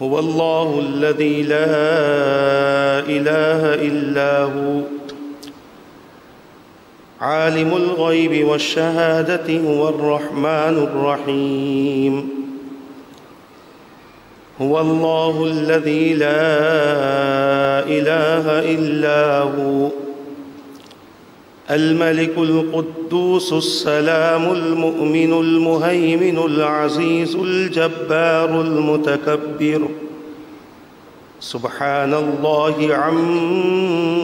هو الله الذي لا إله إلا هو عالم الغيب والشهادة هو الرحمن الرحيم هو الله الذي لا إله إلا هو الملك القدوس السلام المؤمن المهيمن العزيز الجبار المتكبر سبحان الله عما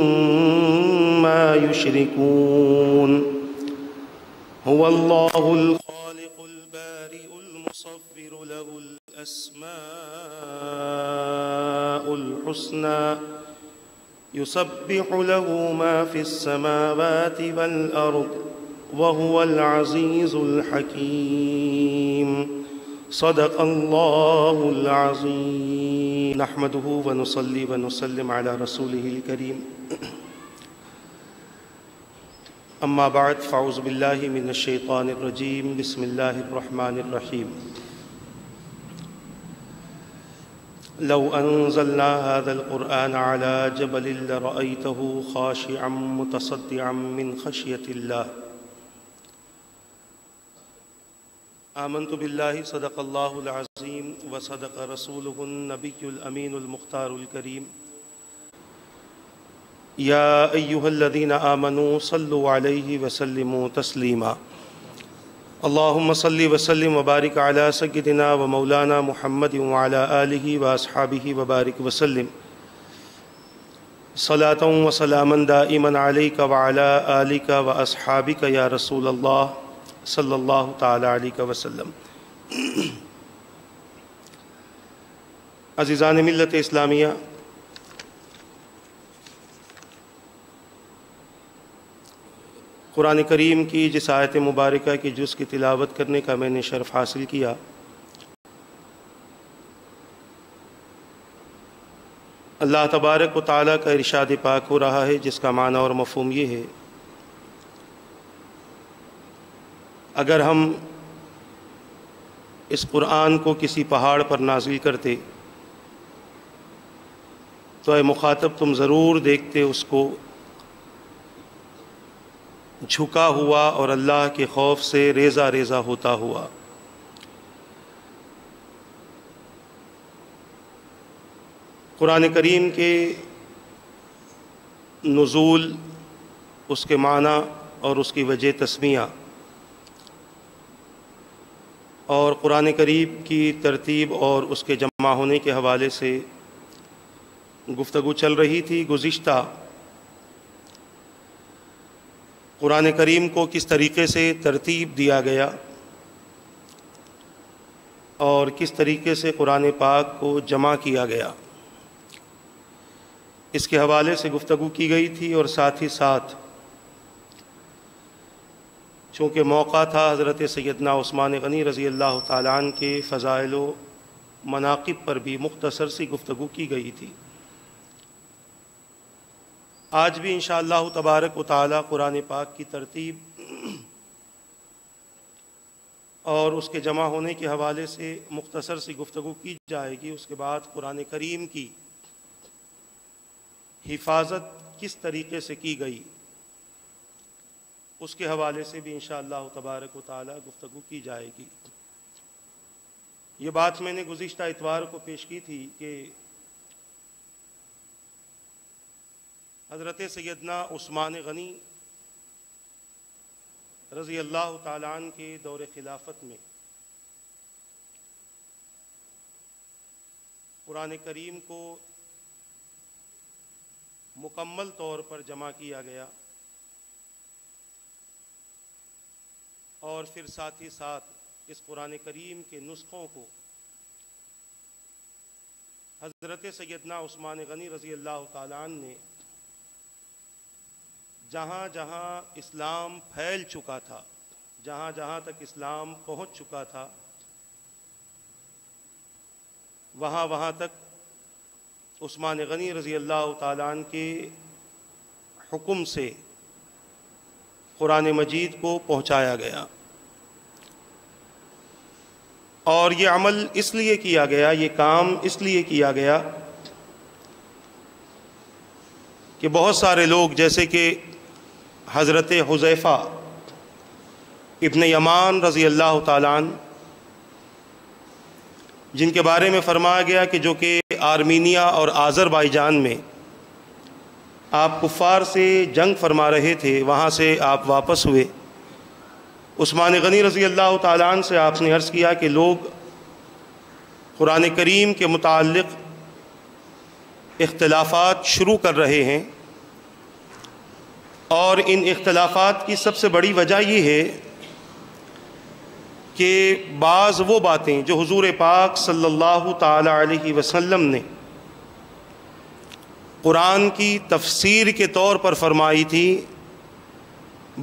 يشركون هو الله الخالق البارئ المصور له الأسماء الحسنى يسبح له ما في السماوات والأرض وهو العزيز الحكيم صدق الله العظيم نحمده ونصلي ونسلم على رسوله الكريم أما بعد فأعوذ بالله من الشيطان الرجيم بسم الله الرحمن الرحيم لو أنزلنا هذا القرآن على جبل لرأيته خاشعا متصدعا من خشية الله آمنت بالله صدق الله العظيم وصدق رسوله النبي الأمين المختار الكريم يا أيها الذين آمنوا صلوا عليه وسلموا تسليما اللهم صل وسلم وبارك على سيدنا ومولانا محمد وعلى آله وأصحابه وبارك وسلم صلاة وسلاما دائما عليك وعلى آلك وأصحابك يا رسول الله صلی اللہ تعالی علیہ وسلم۔ عزیزان ملت اسلامیہ، قرآن کریم کی جس آیت مبارکہ کی جز کی تلاوت کرنے کا میں نے شرف حاصل کیا، اللہ تبارک و تعالیٰ کا ارشاد پاک ہو رہا ہے، جس کا معنی اور مفہوم یہ ہے: اگر ہم اس قرآن کو کسی پہاڑ پر نازل کرتے تو اے مخاطب تم ضرور دیکھتے اس کو جھکا ہوا اور اللہ کے خوف سے ریزہ ریزہ ہوتا ہوا۔ قرآن کریم کے نزول، اس کے معنی اور اس کی وجہ تسمیہ اور قرآن کریم کی ترتیب اور اس کے جمع ہونے کے حوالے سے گفتگو چل رہی تھی۔ گزشتہ قرآن کریم کو کس طریقے سے ترتیب دیا گیا اور کس طریقے سے قرآن پاک کو جمع کیا گیا، اس کے حوالے سے گفتگو کی گئی تھی، اور ساتھ ہی ساتھ چونکہ موقع تھا حضرت سیدنا عثمان غنی رضی اللہ تعالیٰ عنہ کے فضائل و مناقب پر بھی مختصر سی گفتگو کی گئی تھی۔ آج بھی انشاءاللہ تبارک و تعالیٰ قرآن پاک کی ترتیب اور اس کے جمع ہونے کے حوالے سے مختصر سی گفتگو کی جائے گی۔ اس کے بعد قرآن کریم کی حفاظت کس طریقے سے کی گئی، اس کے حوالے سے بھی انشاءاللہ تبارک و تعالی گفتگو کی جائے گی۔ یہ بات میں نے گزشتہ اتوار کو پیش کی تھی کہ حضرت سیدنا عثمان غنی رضی اللہ تعالیٰ عنہ کے دور خلافت میں قرآن کریم کو مکمل طور پر جمع کیا گیا، اور پھر ساتھ ہی ساتھ اس قرآن کریم کے نسخوں کو حضرت سیدنا عثمان غنی رضی اللہ تعالیٰ عنہ نے جہاں جہاں اسلام پھیل چکا تھا، جہاں جہاں تک اسلام پہنچ چکا تھا، وہاں وہاں تک عثمان غنی رضی اللہ تعالیٰ عنہ کے حکم سے قرآن مجید کو پہنچایا گیا۔ اور یہ عمل اس لیے کیا گیا، یہ کام اس لیے کیا گیا کہ بہت سارے لوگ جیسے کہ حضرت حذیفہ ابن یمان رضی اللہ تعالیٰ عنہ، جن کے بارے میں فرمایا گیا کہ جو کہ آرمینیا اور آذربائیجان میں آپ کفار سے جنگ فرما رہے تھے، وہاں سے آپ واپس ہوئے۔ عثمان غنی رضی اللہ تعالیٰ عنہ سے آپ نے عرض کیا کہ لوگ قرآن کریم کے متعلق اختلافات شروع کر رہے ہیں، اور ان اختلافات کی سب سے بڑی وجہ یہ ہے کہ بعض وہ باتیں جو حضور پاک صلی اللہ تعالی علیہ وسلم نے قرآن کی تفسیر کے طور پر فرمائی تھی،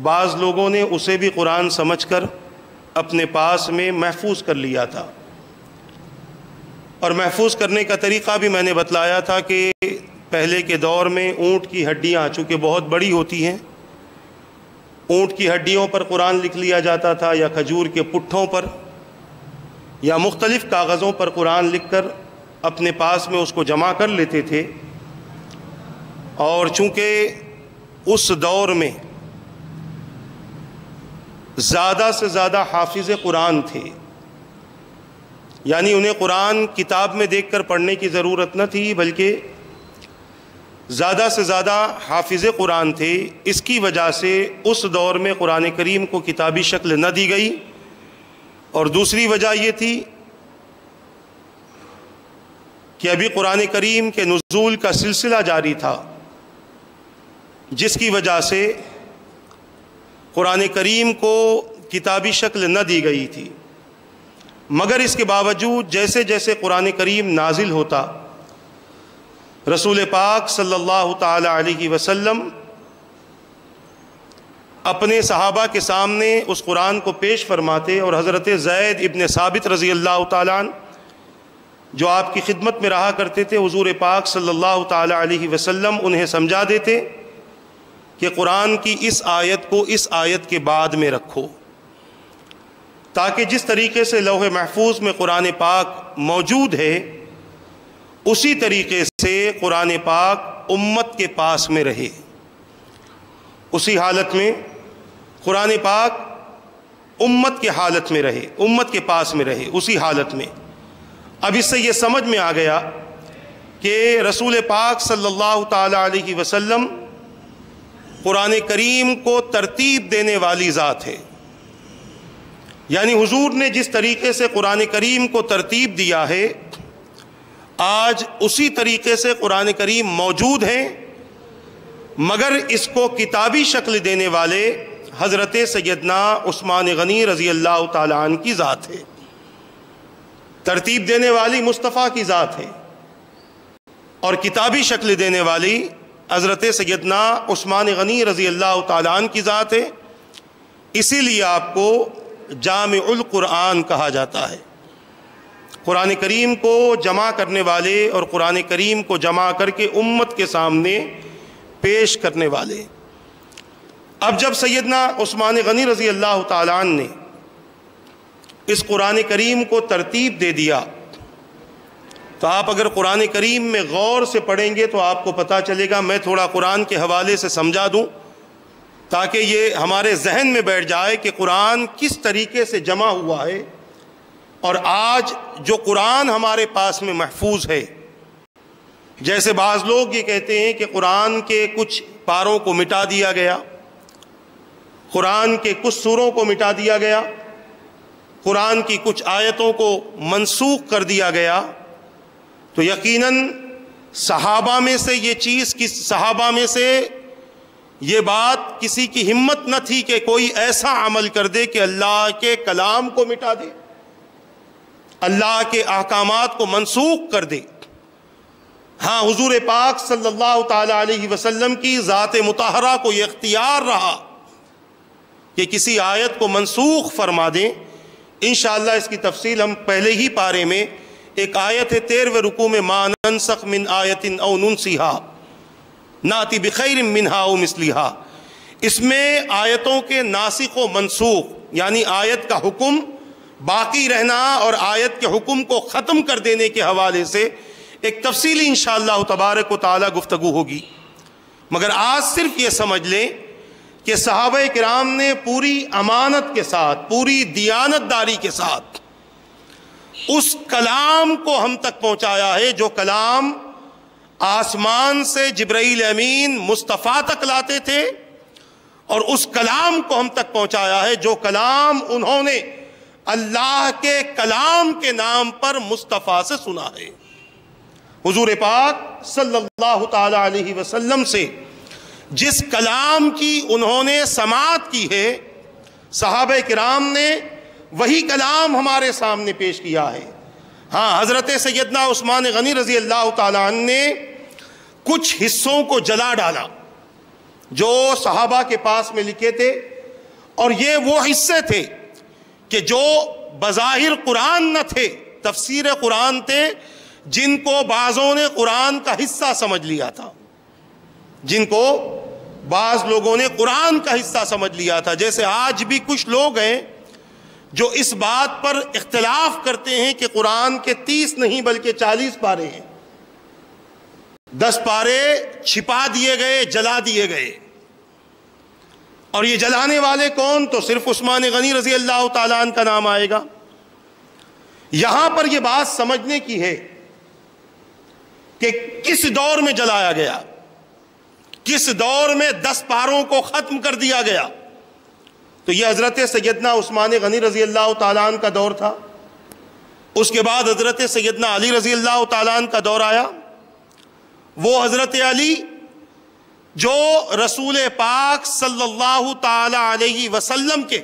بعض لوگوں نے اسے بھی قرآن سمجھ کر اپنے پاس میں محفوظ کر لیا تھا۔ اور محفوظ کرنے کا طریقہ بھی میں نے بتلایا تھا کہ پہلے کے دور میں اونٹ کی ہڈیاں چونکہ بہت بڑی ہوتی ہیں، اونٹ کی ہڈیوں پر قرآن لکھ لیا جاتا تھا، یا کھجور کے پٹھوں پر، یا مختلف کاغذوں پر قرآن لکھ کر اپنے پاس میں اس کو جمع کر لیتے تھے۔ اور چونکہ اس دور میں زیادہ سے زیادہ حافظ قرآن تھے، یعنی انہیں قرآن کتاب میں دیکھ کر پڑھنے کی ضرورت نہ تھی، بلکہ زیادہ سے زیادہ حافظ قرآن تھے، اس کی وجہ سے اس دور میں قرآن کریم کو کتابی شکل نہ دی گئی۔ اور دوسری وجہ یہ تھی کہ ابھی قرآن کریم کے نزول کا سلسلہ جاری تھا، جس کی وجہ سے قرآن کریم کو کتابی شکل نہ دی گئی تھی۔ مگر اس کے باوجود جیسے جیسے قرآن کریم نازل ہوتا، رسول پاک صلی اللہ تعالی علیہ وسلم اپنے صحابہ کے سامنے اس قرآن کو پیش فرماتے، اور حضرت زید ابن ثابت رضی اللہ تعالیٰ عنہ جو آپ کی خدمت میں رہا کرتے تھے، حضور پاک صلی اللہ تعالی علیہ وسلم انہیں سمجھا دیتے کہ قرآن کی اس آیت کو اس آیت کے بعد میں رکھو، تاکہ جس طریقے سے لوح محفوظ میں قرآن پاک موجود ہے، اسی طریقے سے قرآن پاک امت کے پاس میں رہے، اسی حالت میں قرآن پاک امت کے حالت میں رہے، امت کے پاس میں رہے اسی حالت میں۔ اب اس سے یہ سمجھ میں آ گیا کہ رسول پاک صلی اللہ تعالی علیہ وسلم قرآن کریم کو ترتیب دینے والی ذات ہے، یعنی حضور نے جس طریقے سے قرآن کریم کو ترتیب دیا ہے، آج اسی طریقے سے قرآن کریم موجود ہے، مگر اس کو کتابی شکل دینے والے حضرت سیدنا عثمان غنی رضی اللہ تعالیٰ عنہ کی ذات ہے، ترتیب دینے والی مصطفیٰ کی ذات ہے، اور کتابی شکل دینے والی حضرت سیدنا عثمان غنی رضی اللہ تعالیٰ عنہ کی ذات ہے۔ اسی لیے آپ کو جامع القرآن کہا جاتا ہے، قرآن کریم کو جمع کرنے والے اور قرآن کریم کو جمع کر کے امت کے سامنے پیش کرنے والے۔ اب جب سیدنا عثمان غنی رضی اللہ تعالیٰ عنہ نے اس قرآن کریم کو ترتیب دے دیا، تو آپ اگر قرآن کریم میں غور سے پڑھیں گے تو آپ کو پتہ چلے گا، میں تھوڑا قرآن کے حوالے سے سمجھا دوں تاکہ یہ ہمارے ذہن میں بیٹھ جائے کہ قرآن کس طریقے سے جمع ہوا ہے، اور آج جو قرآن ہمارے پاس میں محفوظ ہے، جیسے بعض لوگ یہ کہتے ہیں کہ قرآن کے کچھ پاروں کو مٹا دیا گیا، قرآن کے کچھ سوروں کو مٹا دیا گیا، قرآن کی کچھ آیتوں کو منسوخ کر دیا گیا، تو یقیناً صحابہ میں سے یہ بات کسی کی ہمت نہ تھی کہ کوئی ایسا عمل کر دے کہ اللہ کے کلام کو مٹا دے، اللہ کے احکامات کو منسوخ کر دے۔ ہاں، حضور پاک صلی اللہ تعالی علیہ وسلم کی ذات مطہرہ کو یہ اختیار رہا کہ کسی آیت کو منسوخ فرما دیں۔ انشاءاللہ اس کی تفصیل ہم پہلے ہی پارے میں، ایک آیت ہے 13ویں رکوع میں، ما ننسخ من آیت او ننسیہا ناتی بخیر منہا او مثلیہا، اس میں آیتوں کے ناسخ و منسوخ، یعنی آیت کا حکم باقی رہنا اور آیت کے حکم کو ختم کر دینے کے حوالے سے ایک تفصیلی انشاءاللہ تبارک و تعالی گفتگو ہوگی، مگر آج صرف یہ سمجھ لیں کہ صحابہ کرام نے پوری امانت کے ساتھ، پوری دیانت داری کے ساتھ اس کلام کو ہم تک پہنچایا ہے جو کلام آسمان سے جبرائیل امین مصطفیٰ تک لاتے تھے، اور اس کلام کو ہم تک پہنچایا ہے جو کلام انہوں نے اللہ کے کلام کے نام پر مصطفیٰ سے سنا ہے۔ حضور پاک صلی اللہ تعالی علیہ وسلم سے جس کلام کی انہوں نے سماعت کی ہے، صحابہ کرام نے وہی کلام ہمارے سامنے پیش کیا ہے۔ ہاں، حضرت سیدنا عثمان غنی رضی اللہ تعالیٰ عنہ نے کچھ حصوں کو جلا ڈالا جو صحابہ کے پاس میں لکھے تھے، اور یہ وہ حصے تھے کہ جو بظاہر قرآن نہ تھے، تفسیر قرآن تھے، جن کو بعضوں نے قرآن کا حصہ سمجھ لیا تھا، جن کو بعض لوگوں نے قرآن کا حصہ سمجھ لیا تھا۔ جیسے آج بھی کچھ لوگ ہیں جو اس بات پر اختلاف کرتے ہیں کہ قرآن کے 30 نہیں بلکہ 40 پارے ہیں، 10 پارے چھپا دیے گئے، جلا دیے گئے، اور یہ جلانے والے کون؟ تو صرف عثمان غنی رضی اللہ تعالیٰ عنہ کا نام آئے گا۔ یہاں پر یہ بات سمجھنے کی ہے کہ کس دور میں جلایا گیا، کس دور میں 10 پاروں کو ختم کر دیا گیا۔ تو یہ حضرت سیدنا عثمان غنی رضی اللہ تعالیٰ عنہ کا دور تھا۔ اس کے بعد حضرت سیدنا علی رضی اللہ تعالیٰ عنہ کا دور آیا۔ وہ حضرت علی جو رسول پاک صلی اللہ تعالی علیہ وسلم کے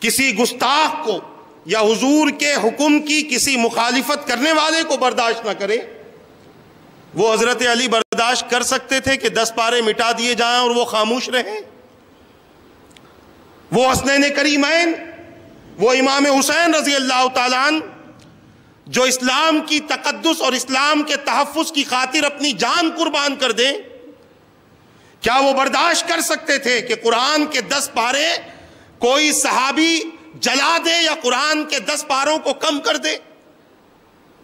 کسی گستاخ کو یا حضور کے حکم کی کسی مخالفت کرنے والے کو برداشت نہ کرے، وہ حضرت علی برداشت کر سکتے تھے کہ 10 پارے مٹا دیے جائیں اور وہ خاموش رہیں؟ وہ حسنین کریمین، وہ امام حسین رضی اللہ تعالیٰ عنہ جو اسلام کی تقدس اور اسلام کے تحفظ کی خاطر اپنی جان قربان کر دیں، کیا وہ برداشت کر سکتے تھے کہ قرآن کے 10 پارے کوئی صحابی جلا دے یا قرآن کے 10 پاروں کو کم کر دے؟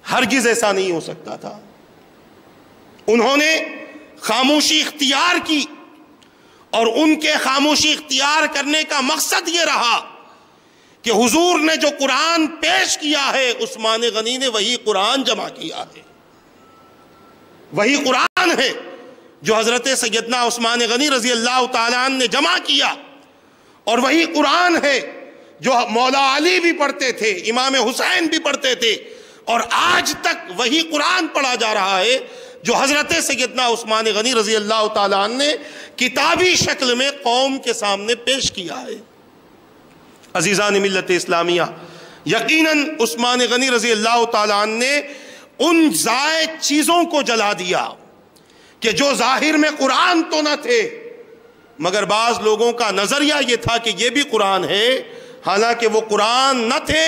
ہرگز ایسا نہیں ہو سکتا تھا۔ انہوں نے خاموشی اختیار کی، اور ان کے خاموشی اختیار کرنے کا مقصد یہ رہا کہ حضور نے جو قرآن پیش کیا ہے، عثمان غنی نے وہی قرآن جمع کیا ہے۔ وہی قرآن ہے جو حضرت سیدنا عثمان غنی رضی اللہ تعالیٰ عنہ نے جمع کیا، اور وہی قرآن ہے جو مولا علی بھی پڑھتے تھے، امام حسین بھی پڑھتے تھے، اور آج تک وہی قرآن پڑھا جا رہا ہے جو حضرت سیدنا عثمان غنی رضی اللہ تعالیٰ عنہ نے کتابی شکل میں قوم کے سامنے پیش کیا ہے۔ عزیزان ملت اسلامیہ، یقیناً عثمان غنی رضی اللہ تعالیٰ عنہ نے ان زائد چیزوں کو جلا دیا کہ جو ظاہر میں قرآن تو نہ تھے، مگر بعض لوگوں کا نظریہ یہ تھا کہ یہ بھی قرآن ہے، حالانکہ وہ قرآن نہ تھے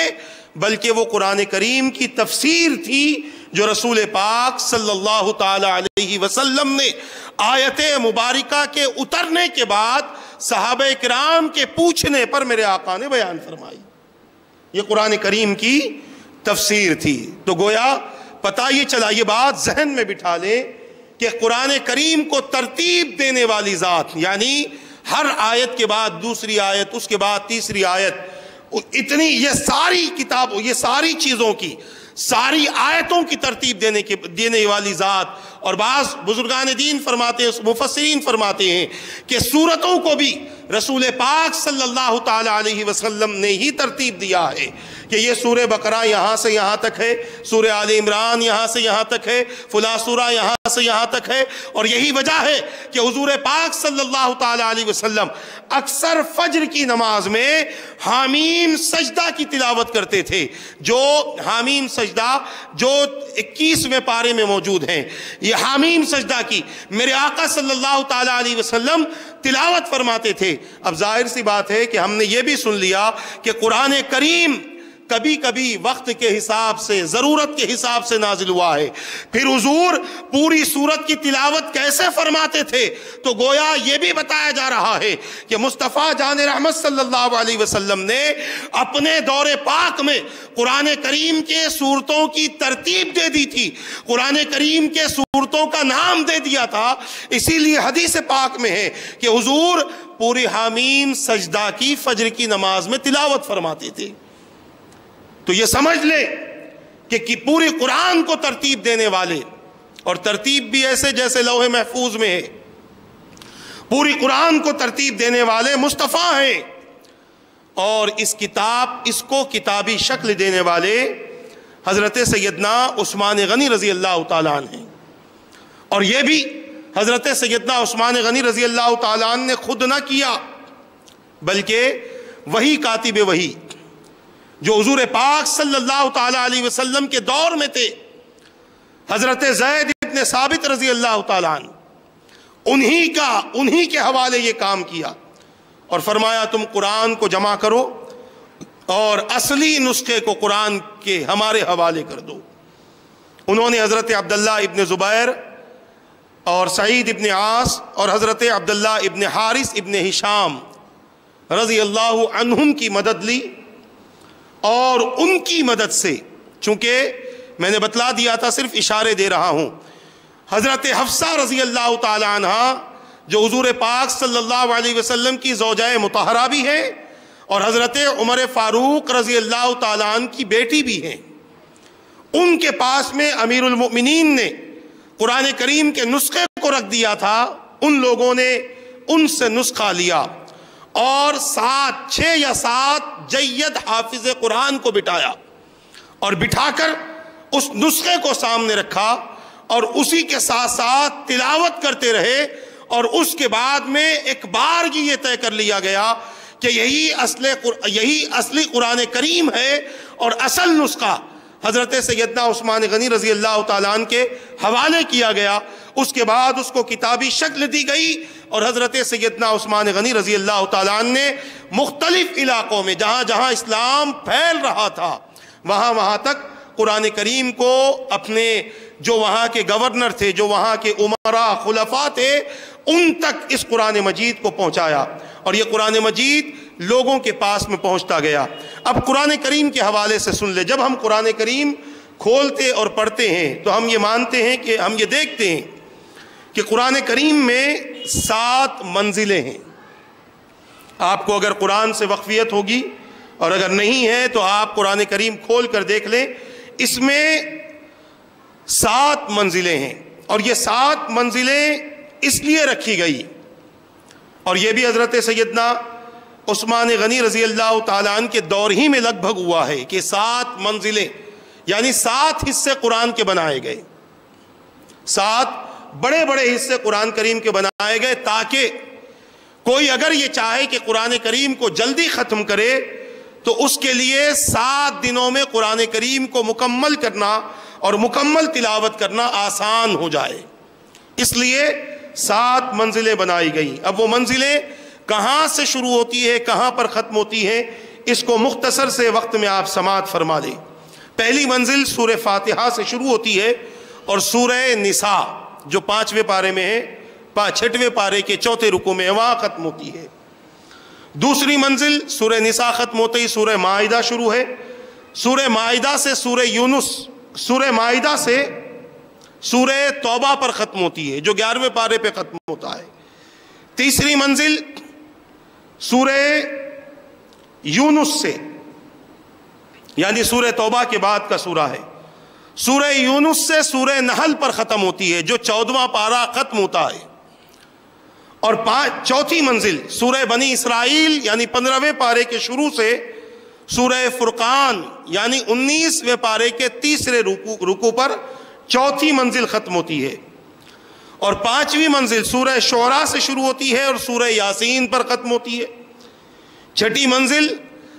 بلکہ وہ قرآن کریم کی تفسیر تھی جو رسول پاک صلی اللہ تعالی علیہ وسلم نے آیت مبارکہ کے اترنے کے بعد صحابہ کرام کے پوچھنے پر میرے آقا نے بیان فرمائی۔ یہ قرآن کریم کی تفسیر تھی۔ تو گویا پتہ یہ چلا، یہ بات ذہن میں بٹھا لیں کہ قرآن کریم کو ترتیب دینے والی ذات، یعنی ہر آیت کے بعد دوسری آیت، اس کے بعد تیسری آیت، اتنی یہ ساری کتاب، یہ ساری چیزوں کی، ساری آیتوں کی ترتیب دینے والی ذات۔ اور بعض بزرگان دین فرماتے ہیں، مفسرین فرماتے ہیں کہ سورتوں کو بھی رسول پاک صلی اللہ تعالی علیہ وسلم نے ہی ترتیب دیا ہے کہ یہ سورہ بقرہ یہاں سے یہاں تک ہے، سورہ آل عمران یہاں سے یہاں تک ہے، فلاں سورہ یہاں سے یہاں تک ہے۔ اور یہی وجہ ہے کہ حضور پاک صلی اللہ تعالی علیہ وسلم اکثر فجر کی نماز میں حامیم سجدہ کی تلاوت کرتے تھے، جو حامیم سجدہ جو 21ویں پارے میں موجود ہیں۔ یہ حامیم سجدہ کی میرے آقا صلی اللہ تعالی علیہ وسلم تلاوت فرماتے تھے۔ اب ظاہر سی بات ہے کہ ہم نے یہ بھی سن لیا کہ قرآن کریم کبھی کبھی وقت کے حساب سے، ضرورت کے حساب سے نازل ہوا ہے۔ پھر حضور پوری سورت کی تلاوت کیسے فرماتے تھے؟ تو گویا یہ بھی بتایا جا رہا ہے کہ مصطفیٰ جان رحمت صلی اللہ علیہ وسلم نے اپنے دور پاک میں قرآن کریم کے سورتوں کی ترتیب دے دی تھی، قرآن کریم کے سورتوں کا نام دے دیا تھا۔ اسی لیے حدیث پاک میں ہے کہ حضور پوری حامیم سجدہ کی فجر کی نماز میں تلاوت فرماتے تھے۔ تو یہ سمجھ لیں کہ پوری قرآن کو ترتیب دینے والے، اور ترتیب بھی ایسے جیسے لوح محفوظ میں ہے، پوری قرآن کو ترتیب دینے والے مصطفیٰ ہیں، اور اس کو کتابی شکل دینے والے حضرت سیدنا عثمان غنی رضی اللہ تعالیٰ عنہ ہیں۔ اور یہ بھی حضرت سیدنا عثمان غنی رضی اللہ تعالیٰ عنہ نے خود نہ کیا، بلکہ وہی کاتب وہی جو حضور پاک صلی اللہ تعالیٰ علیہ وسلم کے دور میں تھے، حضرت زید ابن ثابت رضی اللہ تعالیٰ عنہ، انہی کے حوالے یہ کام کیا، اور فرمایا تم قرآن کو جمع کرو اور اصلی نسخے کو قرآن کے ہمارے حوالے کر دو۔ انہوں نے حضرت عبداللہ ابن زبیر اور سعید ابن عاص اور حضرت عبداللہ ابن حارث ابن ہشام رضی اللہ عنہم کی مدد لی، اور ان کی مدد سے، چونکہ میں نے بتلا دیا تھا، صرف اشارے دے رہا ہوں، حضرت حفصہ رضی اللہ تعالی عنہ جو حضور پاک صلی اللہ علیہ وسلم کی زوجہ مطہرہ بھی ہیں، اور حضرت عمر فاروق رضی اللہ تعالیٰ عنہ کی بیٹی بھی ہیں، ان کے پاس میں امیر المؤمنین نے قرآن کریم کے نسخے کو رکھ دیا تھا۔ ان لوگوں نے ان سے نسخہ لیا اور 6 یا 7 جید حافظ قرآن کو بٹھایا، اور بٹھا کر اس نسخے کو سامنے رکھا، اور اسی کے ساتھ ساتھ تلاوت کرتے رہے، اور اس کے بعد میں ایک بار یہ طے کر لیا گیا کہ یہی اصلی قرآن کریم ہے، اور اصل نسخہ حضرت سیدنا عثمان غنی رضی اللہ تعالیٰ عنہ کے حوالے کیا گیا۔ اس کے بعد اس کو کتابی شکل دی گئی، اور حضرت سیدنا عثمان غنی رضی اللہ تعالیٰ عنہ نے مختلف علاقوں میں جہاں جہاں اسلام پھیل رہا تھا وہاں تک قرآن کریم کو اپنے جو وہاں کے گورنر تھے، جو وہاں کے امراء خلفاء تھے، ان تک اس قرآن مجید کو پہنچایا، اور یہ قرآن مجید لوگوں کے پاس میں پہنچتا گیا۔ اب قرآن کریم کے حوالے سے سن لے، جب ہم قرآن کریم کھولتے اور پڑھتے ہیں تو ہم یہ مانتے ہیں کہ ہم یہ دیکھتے ہیں کہ قرآن کریم میں 7 منزلیں ہیں۔ آپ کو اگر قرآن سے وقفیت ہوگی، اور اگر نہیں ہے تو آپ قرآن کریم کھول کر دیکھ لیں، اس میں 7 منزلیں ہیں، اور یہ 7 منزلیں اس لیے رکھی گئی، اور یہ بھی حضرت سیدنا عثمان غنی رضی اللہ تعالیٰ عنہ کے دور ہی میں لگ بھگ ہوا ہے کہ 7 منزلیں، یعنی 7 حصے قرآن کے بنائے گئے، 7 بڑے بڑے حصے قرآن کریم کے بنائے گئے، تاکہ کوئی اگر یہ چاہے کہ قرآن کریم کو جلدی ختم کرے تو اس کے لیے 7 دنوں میں قرآن کریم کو مکمل کرنا اور مکمل تلاوت کرنا آسان ہو جائے، اس لیے 7 منزلیں بنائی گئیں۔ اب وہ منزلیں کہاں سے شروع ہوتی ہے، کہاں پر ختم ہوتی ہے، اس کو مختصر سے وقت میں آپ سماعت فرما دیں۔ پہلی منزل سورہ فاتحہ سے شروع ہوتی ہے، اور سورہ نساء جو 5ویں پارے میں ہے، 6ویں پارے کے 4تھے رکوع میں وہاں ختم ہوتی ہے۔ دوسری منزل سورہ نساء ختم ہوتے ہی سورہ مائدہ شروع ہے، سورہ مائدہ سے سورہ یونس، سورہ مائدہ سے سورہ توبہ پر ختم ہوتی ہے جو 11ویں پارے پہ ختم ہوتا ہے۔ تیسری منزل سورہ یونس سے، یعنی سورہ توبہ کے بعد کا سورہ ہے، سورہ یونس سے سورہ نحل پر ختم ہوتی ہے جو 14واں پارہ ختم ہوتا ہے، اور چوتھی منزل سورہ بنی اسرائیل یعنی 15ویں پارے کے شروع سے سورہ فرقان یعنی 19ویں پارے کے 3رے رکوع پر چوتھی منزل ختم ہوتی ہے، اور 5ویں منزل سورہ شعراء سے شروع ہوتی ہے اور سورہ یاسین پر ختم ہوتی ہے۔ 6ٹھی منزل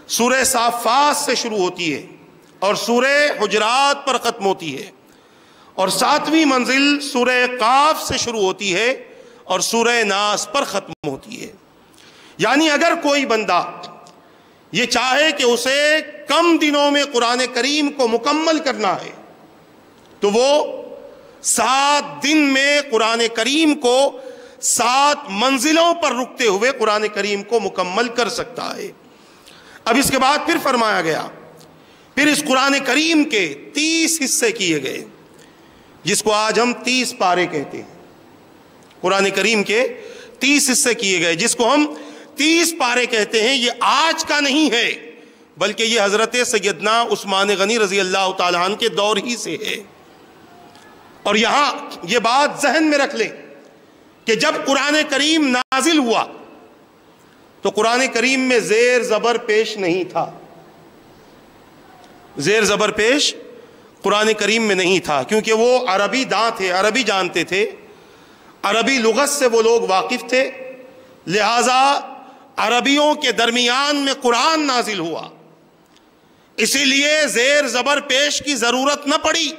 سورہ صافات سے شروع ہوتی ہے اور سورہ حجرات پر ختم ہوتی ہے، اور 7ویں منزل سورہ قاف سے شروع ہوتی ہے اور سورہ ناس پر ختم ہوتی ہے۔ یعنی اگر کوئی بندہ یہ چاہے کہ اسے کم دنوں میں قرآن کریم کو مکمل کرنا ہے تو وہ 7 دن میں قرآن کریم کو 7 منزلوں پر رکتے ہوئے قرآن کریم کو مکمل کر سکتا ہے۔ اب اس کے بعد پھر فرمایا گیا، پھر اس قرآن کریم کے 30 حصے کیے گئے، جس کو آج ہم 30 پارے کہتے ہیں۔ قرآن کریم کے 30 حصے کیے گئے جس کو ہم 30 پارے کہتے ہیں۔ یہ آج کا نہیں ہے بلکہ یہ حضرت سیدنا عثمان غنی رضی اللہ تعالیٰ عنہ کے دور ہی سے ہے۔ اور یہاں یہ بات ذہن میں رکھ لیں کہ جب قرآن کریم نازل ہوا تو قرآن کریم میں زیر زبر پیش نہیں تھا، زیر زبر پیش قرآن کریم میں نہیں تھا، کیونکہ وہ عربی داں تھے، عربی جانتے تھے، عربی لغت سے وہ لوگ واقف تھے، لہذا عربیوں کے درمیان میں قرآن نازل ہوا، اسی لیے زیر زبر پیش کی ضرورت نہ پڑی،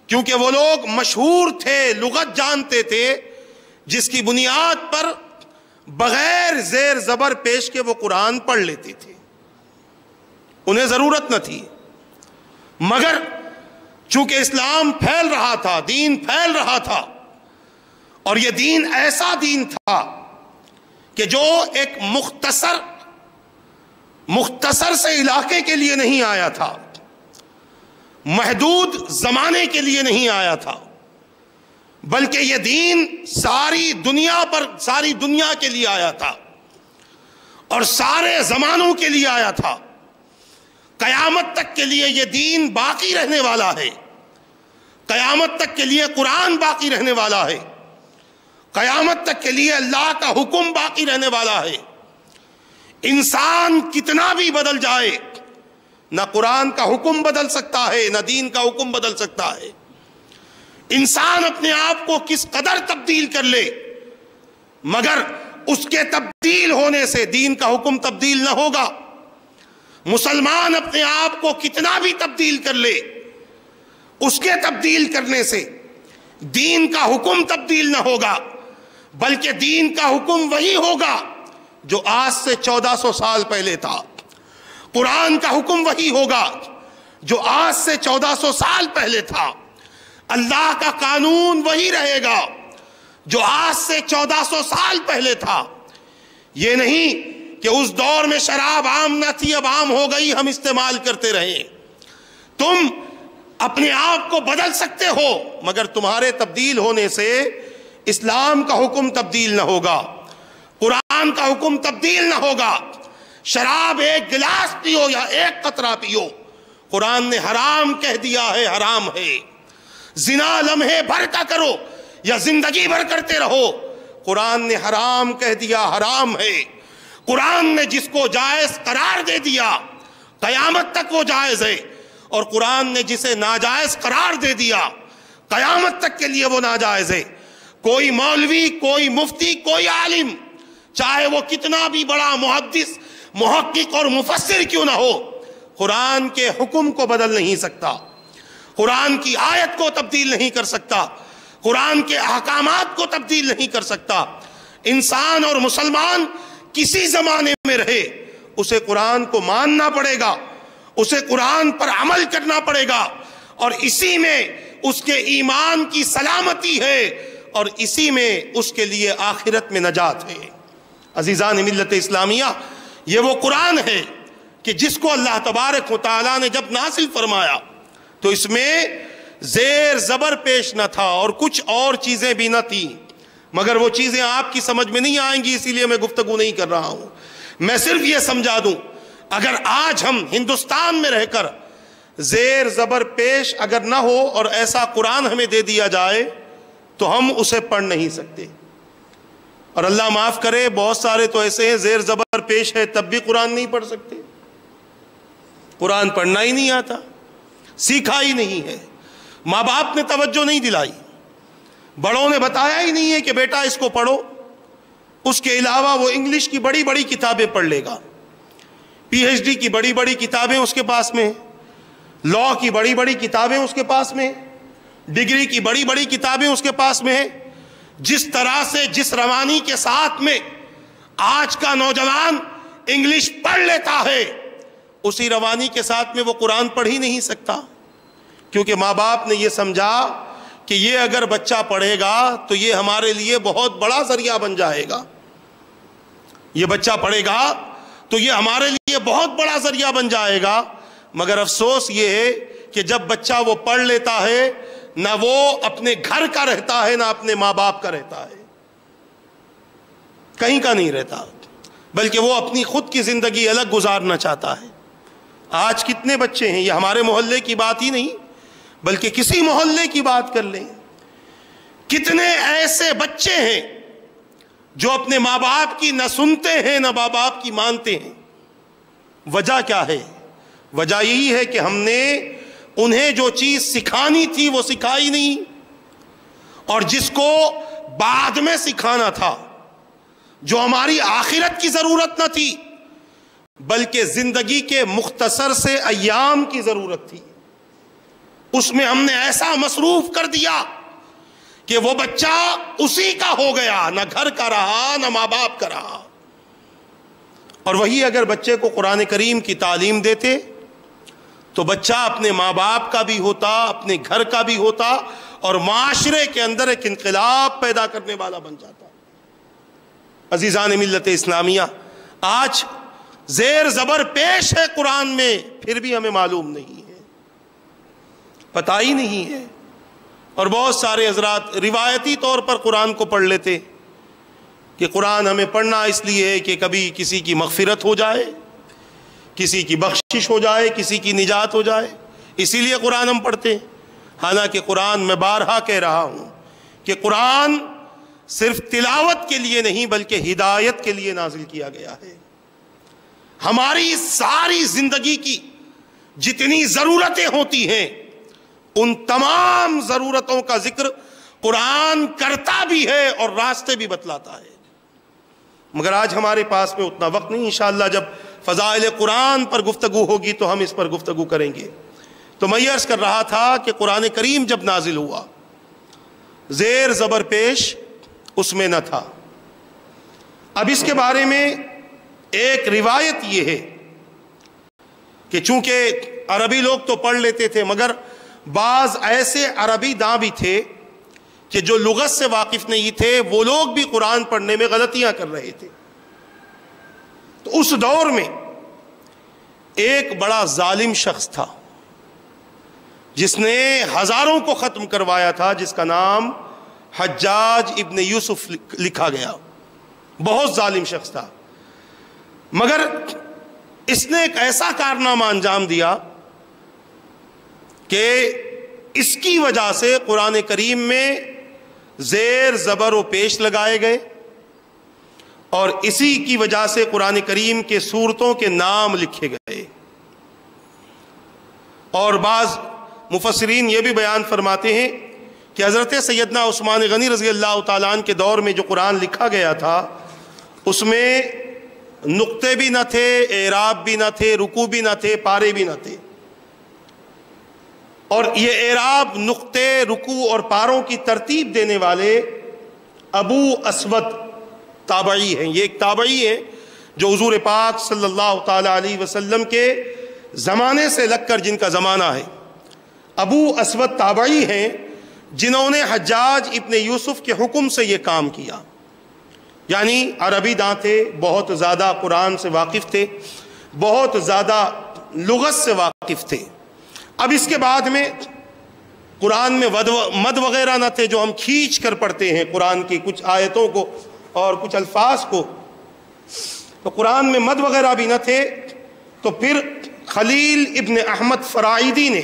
کیونکہ وہ لوگ مشہور تھے، لغت جانتے تھے، جس کی بنیاد پر بغیر زیر زبر پیش کے وہ قرآن پڑھ لیتے تھے، انہیں ضرورت نہ تھی۔ مگر چونکہ اسلام پھیل رہا تھا، دین پھیل رہا تھا، اور یہ دین ایسا دین تھا کہ جو ایک مختصر سے علاقے کے لیے نہیں آیا تھا، محدود زمانے کے لیے نہیں آیا تھا، بلکہ یہ دین ساری دنیا کے لیے آیا تھا اور سارے زمانوں کے لیے آیا تھا۔ قیامت تک کے لیے یہ دین باقی رہنے والا ہے، قیامت تک کے لیے قرآن باقی رہنے والا ہے، قیامت تک کے لیے اللہ کا حکم باقی رہنے والا ہے۔ انسان کتنا بھی بدل جائے، نہ قرآن کا حکم بدل سکتا ہے، نہ دین کا حکم بدل سکتا ہے۔ انسان اپنے آپ کو کس قدر تبدیل کر لے، مگر اس کے تبدیل ہونے سے دین کا حکم تبدیل نہ ہوگا۔ مسلمان اپنے آپ کو کتنا بھی تبدیل کر لے، اس کے تبدیل کرنے سے دین کا حکم تبدیل نہ ہوگا، بلکہ دین کا حکم وہی ہوگا جو آج سے 1400 سال پہلے تھا۔ قرآن کا حکم وہی ہوگا جو آج سے 1400 سال پہلے تھا۔ اللہ کا قانون وہی رہے گا جو آج سے 1400 سال پہلے تھا۔ یہ نہیں کہ اس دور میں شراب عام نہ تھی، اب عام ہو گئی، ہم استعمال کرتے رہیں۔ تم اپنے آپ کو بدل سکتے ہو، مگر تمہارے تبدیل ہونے سے اسلام کا حکم تبدیل نہ ہوگا، قرآن کا حکم تبدیل نہ ہوگا۔ شراب ایک گلاس پیو یا ایک قطرہ پیو، قرآن نے حرام کہہ دیا ہے، حرام ہے۔ زنا لمحے بھر کا کرو یا زندگی بھر کرتے رہو، قرآن نے حرام کہہ دیا، حرام ہے۔ قرآن نے جس کو جائز قرار دے دیا قیامت تک وہ جائز ہے، اور قرآن نے جسے ناجائز قرار دے دیا قیامت تک کے لیے وہ ناجائز ہے۔ کوئی مولوی، کوئی مفتی، کوئی عالم، چاہے وہ کتنا بھی بڑا محدث، محقق اور مفسر کیوں نہ ہو، قرآن کے حکم کو بدل نہیں سکتا، قرآن کی آیت کو تبدیل نہیں کر سکتا، قرآن کے احکامات کو تبدیل نہیں کر سکتا۔ انسان اور مسلمان کسی زمانے میں رہے، اسے قرآن کو ماننا پڑے گا، اسے قرآن پر عمل کرنا پڑے گا، اور اسی میں اس کے ایمان کی سلامتی ہے، اور اسی میں اس کے لیے آخرت میں نجات ہے۔ عزیزان ملت اسلامیہ، یہ وہ قرآن ہے کہ جس کو اللہ تبارک و تعالیٰ نے جب نازل فرمایا تو اس میں زیر زبر پیش نہ تھا اور کچھ اور چیزیں بھی نہ تھیں، مگر وہ چیزیں آپ کی سمجھ میں نہیں آئیں گی، اسی لیے میں گفتگو نہیں کر رہا ہوں۔ میں صرف یہ سمجھا دوں، اگر آج ہم ہندوستان میں رہ کر زیر زبر پیش اگر نہ ہو اور ایسا قرآن ہمیں دے دیا جائے تو ہم اسے پڑھ نہیں سکتے۔ اور اللہ معاف کرے، بہت سارے تو ایسے ہیں زیر زبر پیش ہے تب بھی قرآن نہیں پڑھ سکتے، قرآن پڑھنا ہی نہیں آتا، سیکھا ہی نہیں ہے، ماں باپ نے توجہ نہیں دلائی، بڑوں نے بتایا ہی نہیں ہے کہ بیٹا اس کو پڑھو۔ اس کے علاوہ وہ انگلش کی بڑی بڑی کتابیں پڑھ لے گا، پی ایچ ڈی کی بڑی بڑی کتابیں اس کے پاس میں، لاء کی بڑی بڑی کتابیں اس کے پاس میں، ڈگری کی بڑی بڑی کتابیں اس کے پاس میں ہیں۔ جس طرح سے، جس روانی کے ساتھ میں آج کا نوجوان انگلش پڑھ لیتا ہے اسی روانی کے ساتھ میں وہ قرآن پڑھ ہی نہیں سکتا، کیونکہ ماں باپ نے یہ سمجھا کہ یہ اگر بچہ پڑھے گا تو یہ ہمارے لیے بہت بڑا ذریعہ بن جائے گا، یہ بچہ پڑھے گا تو یہ ہمارے لیے بہت بڑا ذریعہ بن جائے گا۔ مگر افسوس یہ ہے کہ جب بچہ وہ پڑھ لیتا ہے نہ وہ اپنے گھر کا رہتا ہے نہ اپنے ماں باپ کا رہتا ہے، کہیں کا نہیں رہتا، بلکہ وہ اپنی خود کی زندگی الگ گزارنا چاہتا ہے۔ آج کتنے بچے ہیں، یہ ہمارے محلے کی بات ہی نہیں بلکہ کسی محلے کی بات کر لیں، کتنے ایسے بچے ہیں جو اپنے ماں باپ کی نہ سنتے ہیں نہ ماں باپ کی مانتے ہیں۔ وجہ کیا ہے؟ وجہ یہی ہے کہ ہم نے انہیں جو چیز سکھانی تھی وہ سکھائی نہیں، اور جس کو بعد میں سکھانا تھا، جو ہماری آخرت کی ضرورت نہ تھی بلکہ زندگی کے مختصر سے ایام کی ضرورت تھی، اس میں ہم نے ایسا مصروف کر دیا کہ وہ بچہ اسی کا ہو گیا، نہ گھر کا رہا نہ ماں باپ کا رہا۔ اور وہی اگر بچے کو قرآن کریم کی تعلیم دیتے تو بچہ اپنے ماں باپ کا بھی ہوتا، اپنے گھر کا بھی ہوتا، اور معاشرے کے اندر ایک انقلاب پیدا کرنے والا بن جاتا۔ عزیزان ملت اسلامیہ، آج زیر زبر پیش ہے قرآن میں، پھر بھی ہمیں معلوم نہیں ہے، پتہ ہی نہیں ہے۔ اور بہت سارے حضرات روایتی طور پر قرآن کو پڑھ لیتے کہ قرآن ہمیں پڑھنا اس لیے ہے کہ کبھی کسی کی مغفرت ہو جائے، کسی کی بخشش ہو جائے، کسی کی نجات ہو جائے، اسی لیے قرآن ہم پڑھتے ہیں۔ حالانکہ قرآن، میں بارہا کہہ رہا ہوں کہ قرآن صرف تلاوت کے لیے نہیں بلکہ ہدایت کے لیے نازل کیا گیا ہے۔ ہماری ساری زندگی کی جتنی ضرورتیں ہوتی ہیں ان تمام ضرورتوں کا ذکر قرآن کرتا بھی ہے اور راستے بھی بتلاتا ہے۔ مگر آج ہمارے پاس میں اتنا وقت نہیں، انشاءاللہ جب فضائل قرآن پر گفتگو ہوگی تو ہم اس پر گفتگو کریں گے۔ تو میں یہ عرض کر رہا تھا کہ قرآن کریم جب نازل ہوا زیر زبر پیش اس میں نہ تھا۔ اب اس کے بارے میں ایک روایت یہ ہے کہ چونکہ عربی لوگ تو پڑھ لیتے تھے مگر بعض ایسے عربی داں بھی تھے کہ جو لغت سے واقف نہیں تھے، وہ لوگ بھی قرآن پڑھنے میں غلطیاں کر رہے تھے۔ تو اس دور میں ایک بڑا ظالم شخص تھا جس نے ہزاروں کو ختم کروایا تھا، جس کا نام حجاج ابن یوسف لکھا گیا۔ بہت ظالم شخص تھا، مگر اس نے ایک ایسا کارنامہ انجام دیا کہ اس کی وجہ سے قرآن کریم میں زیر زبر و پیش لگائے گئے، اور اسی کی وجہ سے قرآن کریم کے سورتوں کے نام لکھے گئے۔ اور بعض مفسرین یہ بھی بیان فرماتے ہیں کہ حضرت سیدنا عثمان غنی رضی اللہ تعالیٰ عنہ کے دور میں جو قرآن لکھا گیا تھا اس میں نقطے بھی نہ تھے، اعراب بھی نہ تھے، رکوع بھی نہ تھے، پارے بھی نہ تھے۔ اور یہ اعراب، نقطے، رکوع اور پاروں کی ترتیب دینے والے ابو اسود تابعی ہیں۔ یہ ایک تابعی ہیں جو حضور پاک صلی اللہ تعالیٰ علیہ وسلم کے زمانے سے لگ کر جن کا زمانہ ہے، ابو اسود تابعی ہیں جنہوں نے حجاج ابن یوسف کے حکم سے یہ کام کیا۔ یعنی عربی داں تھے، بہت زیادہ قرآن سے واقف تھے، بہت زیادہ لغت سے واقف تھے۔ اب اس کے بعد میں قرآن میں مد وغیرہ نہ تھے جو ہم کھینچ کر پڑھتے ہیں قرآن کی کچھ آیتوں کو اور کچھ الفاظ کو، تو قرآن میں مد وغیرہ بھی نہ تھے۔ تو پھر خلیل ابن احمد فرائیدی نے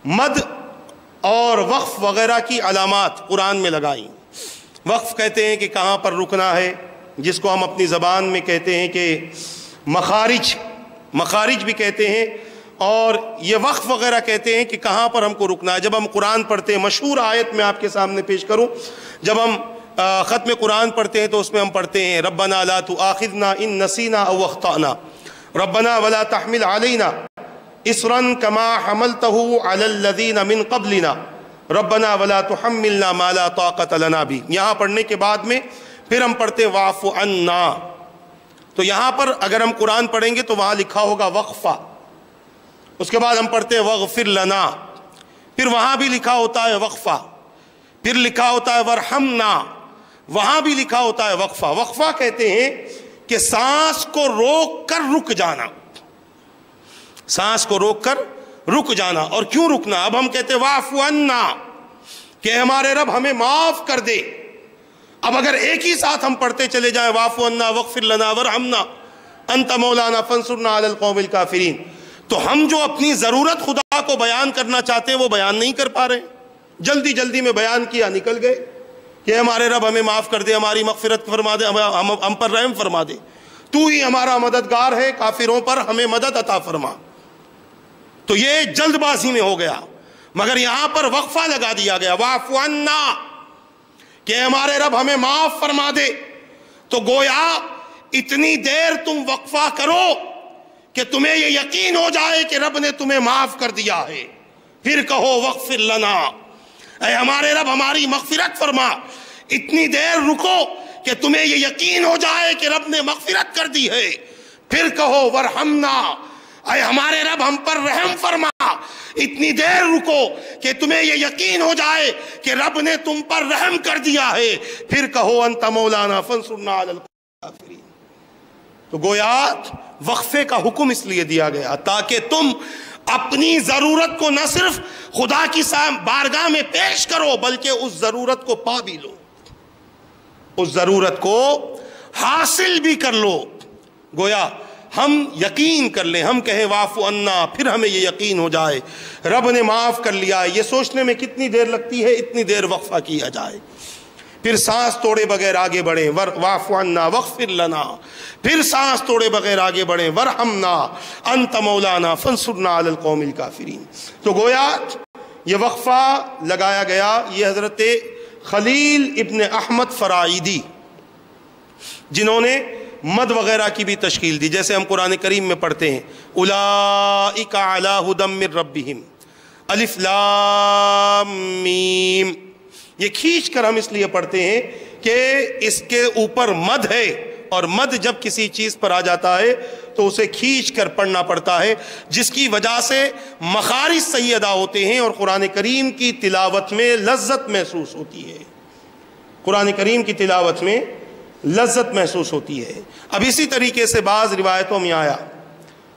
مد اور وقف وغیرہ کی علامات قرآن میں لگائیں۔ وقف کہتے ہیں کہ کہاں پر رکنا ہے، جس کو ہم اپنی زبان میں کہتے ہیں کہ مخارج بھی کہتے ہیں، اور یہ وقف وغیرہ کہتے ہیں کہ کہاں پر ہم کو رکنا ہے۔ جب ہم قرآن پڑھتے ہیں، مشہور آیت میں آپ کے سامنے پیش کروں، جب ہم ختم قرآن پڑھتے ہیں تو اس میں ہم پڑھتے ہیں ربنا لا تؤاخذنا ان نسینا او اخطأنا ربنا ولا تحمل علینا اصرا کما حملته علی الذین من قبلنا ربنا ولا تحملنا ما لا طاقت لنا بھی۔ یہاں پڑھنے کے بعد میں پھر ہم پڑھتے واعف عنا۔ تو یہاں پر اگر ہم قرآن پڑھیں گے تو وہاں لکھا ہوگا وقفہ، اس کے بعد ہم پڑھتے ہیں وغفر لنا، پھر وہاں بھی لکھا ہوتا ہے وقفہ، پھر لکھا ہوتا ہے ورحمنا، وہاں بھی لکھا ہوتا ہے وقفہ۔ وقفہ کہتے ہیں کہ سانس کو روک کر رک جانا، سانس کو روک کر رک جانا۔ اور کیوں رکنا؟ اب ہم کہتے ہیں واعف عنا، کہ ہمارے رب ہمیں معاف کر دے۔ اب اگر ایک ہی ساتھ ہم پڑھتے چلے جائیں واعف عنا واغفر لنا ورحمنا انت مولانا فانصرنا علی القوم الکافرین، تو ہم جو اپنی ضرورت خدا کو بیان کرنا چاہتے ہیں وہ بیان نہیں کر پا رہے۔ جلدی جلدی میں بیان کیا، نکل گئے کہ ہمارے رب ہمیں معاف کر دے، ہماری مغفرت فرما دے، ہم پر رحم فرما دے، تو ہی ہمارا مددگار ہے، کافروں پر ہمیں مدد عطا فرما۔ تو یہ جلد بازی میں ہو گیا، مگر یہاں پر وقفہ لگا دیا گیا واعف عنا، کہ ہمارے رب ہمیں معاف فرما دے۔ تو گویا اتنی دیر تم وقفہ کرو کہ تمہیں یہ یقین ہو جائے کہ رب نے تمہیں معاف کر دیا ہے، پھر کہو وغفر لنا، اے ہمارے رب ہماری مغفرت فرما۔ اتنی دیر رکو کہ تمہیں یہ یقین ہو جائے کہ رب نے مغفرت کر دی ہے، پھر کہو ورحمنا، اے ہمارے رب ہم پر رحم فرما۔ اتنی دیر رکو کہ تمہیں یہ یقین ہو جائے کہ رب نے تم پر رحم کر دیا ہے، پھر کہو انت مولانا فانصرنا علی الکافرین۔ تو گویا وقفے کا حکم اس لیے دیا گیا تاکہ تم اپنی ضرورت کو نہ صرف خدا کی بارگاہ میں پیش کرو بلکہ اس ضرورت کو پا بھی لو، اس ضرورت کو حاصل بھی کر لو۔ گویا ہم یقین کر لیں، ہم کہیں واعف عنا، پھر ہمیں یہ یقین ہو جائے رب نے معاف کر لیا۔ یہ سوچنے میں کتنی دیر لگتی ہے، اتنی دیر وقفہ کیا جائے، پھر سانس توڑے بغیر آگے بڑھیں واعف عنا واغفر لنا، پھر سانس توڑے بغیر آگے بڑھیں ورحمنا انت مولانا فانصرنا علی القوم الکافرین۔ تو گویا یہ وقفہ لگایا گیا۔ یہ حضرت خلیل ابن احمد فرائیدی، جنہوں نے مد وغیرہ کی بھی تشکیل دی، جیسے ہم قرآن کریم میں پڑھتے ہیں اولئک علی ھدی من ربہم الف لام میم، یہ کھینچ کر ہم اس لیے پڑھتے ہیں کہ اس کے اوپر مد ہے، اور مد جب کسی چیز پر آ جاتا ہے تو اسے کھینچ کر پڑھنا پڑتا ہے، جس کی وجہ سے مخارج صحیح ادا ہوتے ہیں اور قرآن کریم کی تلاوت میں لذت محسوس ہوتی ہے، قرآن کریم کی تلاوت میں لذت محسوس ہوتی ہے۔ اب اسی طریقے سے بعض روایتوں میں آیا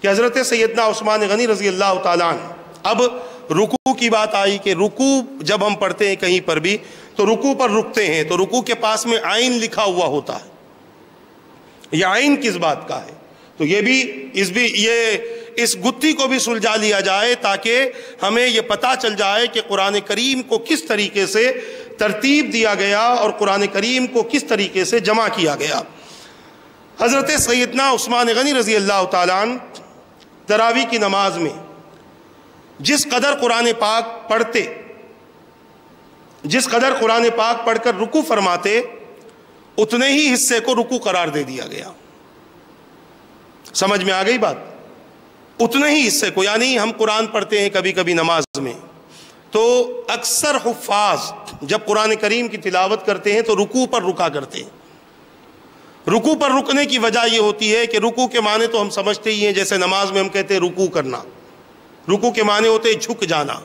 کہ حضرت سیدنا عثمان غنی رضی اللہ تعالیٰ عنہ، اب رکوع کی بات آئی کہ رکوع جب ہم پڑھتے ہیں کہیں پر بھی تو رکوع پر رکتے ہیں تو رکوع کے پاس میں عین لکھا ہوا ہوتا ہے، یہ عین کس بات کا ہے؟ تو اس گتھی کو بھی سلجھا لیا جائے تاکہ ہمیں یہ پتہ چل جائے کہ قرآن کریم کو کس طریقے سے ترتیب دیا گیا اور قرآن کریم کو کس طریقے سے جمع کیا گیا۔ حضرت سیدنا عثمان غنی رضی اللہ تعالیٰ عنہ تراویح کی نماز میں جس قدر قرآن پاک پڑھتے، جس قدر قرآن پاک پڑھ کر رکوع فرماتے، اتنے ہی حصے کو رکوع قرار دے دیا گیا۔ سمجھ میں آ گئی بات؟ اتنے ہی حصے کو، یعنی ہم قرآن پڑھتے ہیں کبھی کبھی نماز میں تو اکثر حفاظ جب قرآن کریم کی تلاوت کرتے ہیں تو رکوع پر رکا کرتے ہیں۔ رکوع پر رکنے کی وجہ یہ ہوتی ہے کہ رکوع کے معنی تو ہم سمجھتے ہی ہیں، جیسے نماز میں ہم کہتے ہیں رکوع کرنا، رکوع کے معنی ہوتے ہیں جھک جانا۔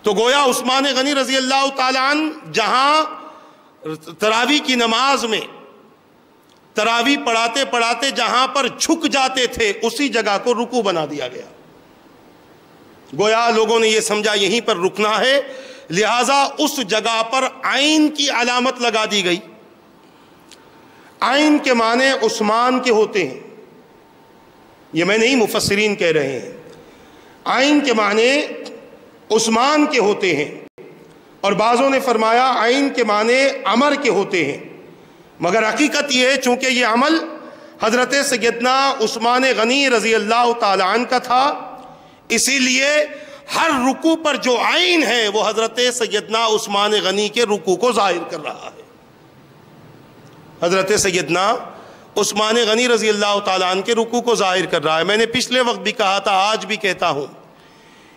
تو گویا عثمان غنی رضی اللہ تعالیٰ عنہ جہاں تراویح کی نماز میں تراویح پڑھاتے پڑھاتے جہاں پر جھک جاتے تھے اسی جگہ کو رکوع بنا دیا گیا۔ گویا لوگوں نے یہ سمجھا یہیں پر رکنا ہے، لہٰذا اس جگہ پر عین کی علامت لگا دی گئی۔ عین کے معنی عثمان کے ہوتے ہیں، یہ میں نہیں مفسرین کہہ رہے ہیں، عین کے معنی عثمان کے ہوتے ہیں، اور بعضوں نے فرمایا عین کے معنی عمر کے ہوتے ہیں، مگر حقیقت یہ ہے چونکہ یہ عمل حضرت سیدنا عثمان غنی رضی اللہ تعالیٰ عنہ کا تھا، اسی لیے ہر رکوع پر جو عین ہے وہ حضرت سیدنا عثمان غنی کے رکوع کو ظاہر کر رہا ہے۔ حضرت سیدنا عثمان غنی رضی اللہ تعالیٰ عنہ کے رکوع کو ظاہر کر رہا ہے۔ میں نے پچھلے وقت بھی کہا تھا، آج بھی کہتا ہوں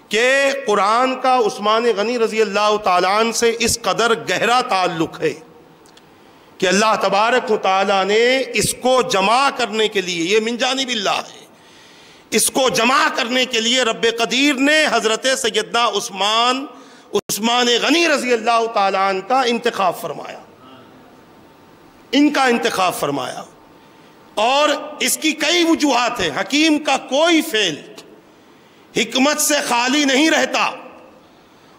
کہ قرآن کا عثمان غنی رضی اللہ تعالیٰ عنہ سے اس قدر گہرا تعلق ہے کہ اللہ تبارک و تعالیٰ نے اس کو جمع کرنے کے لیے، یہ من جانب اللہ ہے، اس کو جمع کرنے کے لیے رب قدیر نے حضرت سیدنا عثمان غنی رضی اللہ تعالیٰ عنہ کا انتخاب فرمایا، ان کا انتخاب فرمایا۔ اور اس کی کئی وجوہات ہیں۔ حکیم کا کوئی فعل حکمت سے خالی نہیں رہتا،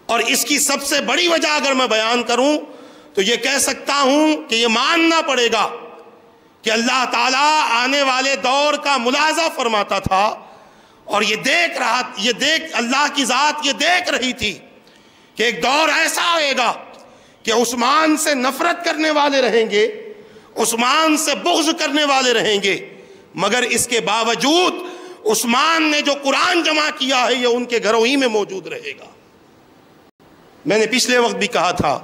اور اس کی سب سے بڑی وجہ اگر میں بیان کروں تو یہ کہہ سکتا ہوں کہ یہ ماننا پڑے گا کہ اللہ تعالیٰ آنے والے دور کا ملاحظہ فرماتا تھا، اور اللہ کی ذات یہ دیکھ رہی تھی کہ ایک دور ایسا آئے گا کہ عثمان سے نفرت کرنے والے رہیں گے، عثمان سے بغض کرنے والے رہیں گے، مگر اس کے باوجود عثمان نے جو قرآن جمع کیا ہے یہ ان کے گھروں ہی میں موجود رہے گا۔ میں نے پچھلے وقت بھی کہا تھا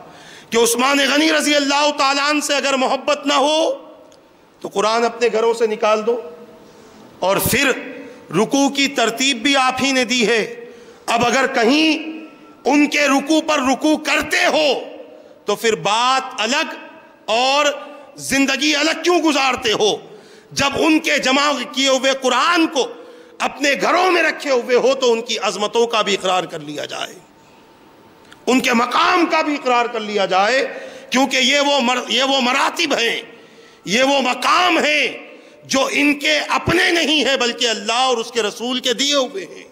کہ عثمان غنی رضی اللہ تعالیٰ عنہ سے اگر محبت نہ ہو تو قرآن اپنے گھروں سے نکال دو، اور پھر رکوع کی ترتیب بھی آپ ہی نے دی ہے۔ اب اگر کہیں ان کے رکوع پر رکوع کرتے ہو تو پھر بات الگ اور زندگی الگ کیوں گزارتے ہو؟ جب ان کے جمع کیے ہوئے قرآن کو اپنے گھروں میں رکھے ہوئے ہو تو ان کی عظمتوں کا بھی اقرار کر لیا جائے، ان کے مقام کا بھی اقرار کر لیا جائے، کیونکہ یہ وہ مراتب ہیں، یہ وہ مقام ہیں جو ان کے اپنے نہیں ہیں بلکہ اللہ اور اس کے رسول کے دیے ہوئے ہیں۔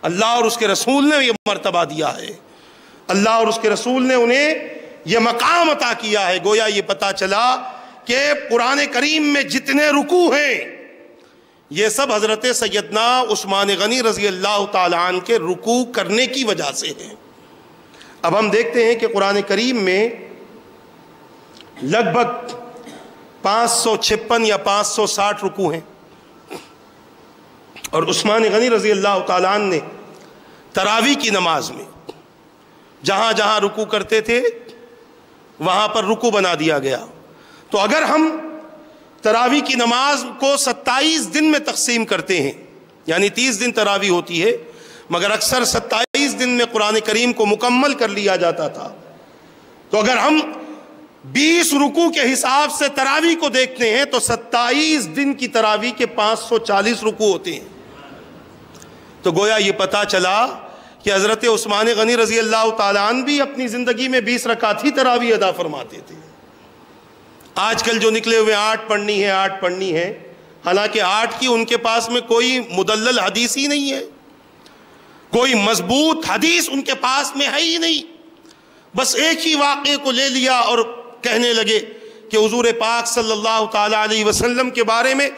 اللہ اور اس کے رسول نے یہ مرتبہ دیا ہے، اللہ اور اس کے رسول نے انہیں یہ مقام عطا کیا ہے۔ گویا یہ پتا چلا کہ قرآن کریم میں جتنے رکوع ہیں یہ سب حضرت سیدنا عثمان غنی رضی اللہ تعالیٰ عنہ کے رکوع کرنے کی وجہ سے ہیں۔ اب ہم دیکھتے ہیں کہ قرآن کریم میں لگ بھگ 556 یا 560 رکوع ہیں، اور عثمان غنی رضی اللہ تعالیٰ عنہ نے تراویح کی نماز میں جہاں جہاں رکوع کرتے تھے وہاں پر رکوع بنا دیا گیا۔ تو اگر ہم تراویح کی نماز کو 27 دن میں تقسیم کرتے ہیں، یعنی 30 دن تراویح ہوتی ہے مگر اکثر 27 دن میں قرآن کریم کو مکمل کر لیا جاتا تھا، تو اگر ہم 20 رکوع کے حساب سے تراویح کو دیکھتے ہیں تو 27 دن کی تراویح کے 540 رکوع ہوتے ہیں۔ تو گویا یہ پتا چلا کہ حضرت عثمان غنی رضی اللہ تعالیٰ عنہ بھی اپنی زندگی میں 20 رکعت ہی تراویح ادا فرماتے تھے۔ آج کل جو نکلے ہوئے 8 پڑھنی ہے، حالانکہ 8 کی ان کے پاس میں کوئی مدلل حدیث ہی نہیں ہے، کوئی مضبوط حدیث ان کے پاس میں ہے ہی نہیں، بس ایک ہی واقعے کو لے لیا اور کہنے لگے کہ حضور پاک صلی اللہ تعالیٰ علیہ وسلم کے بارے میں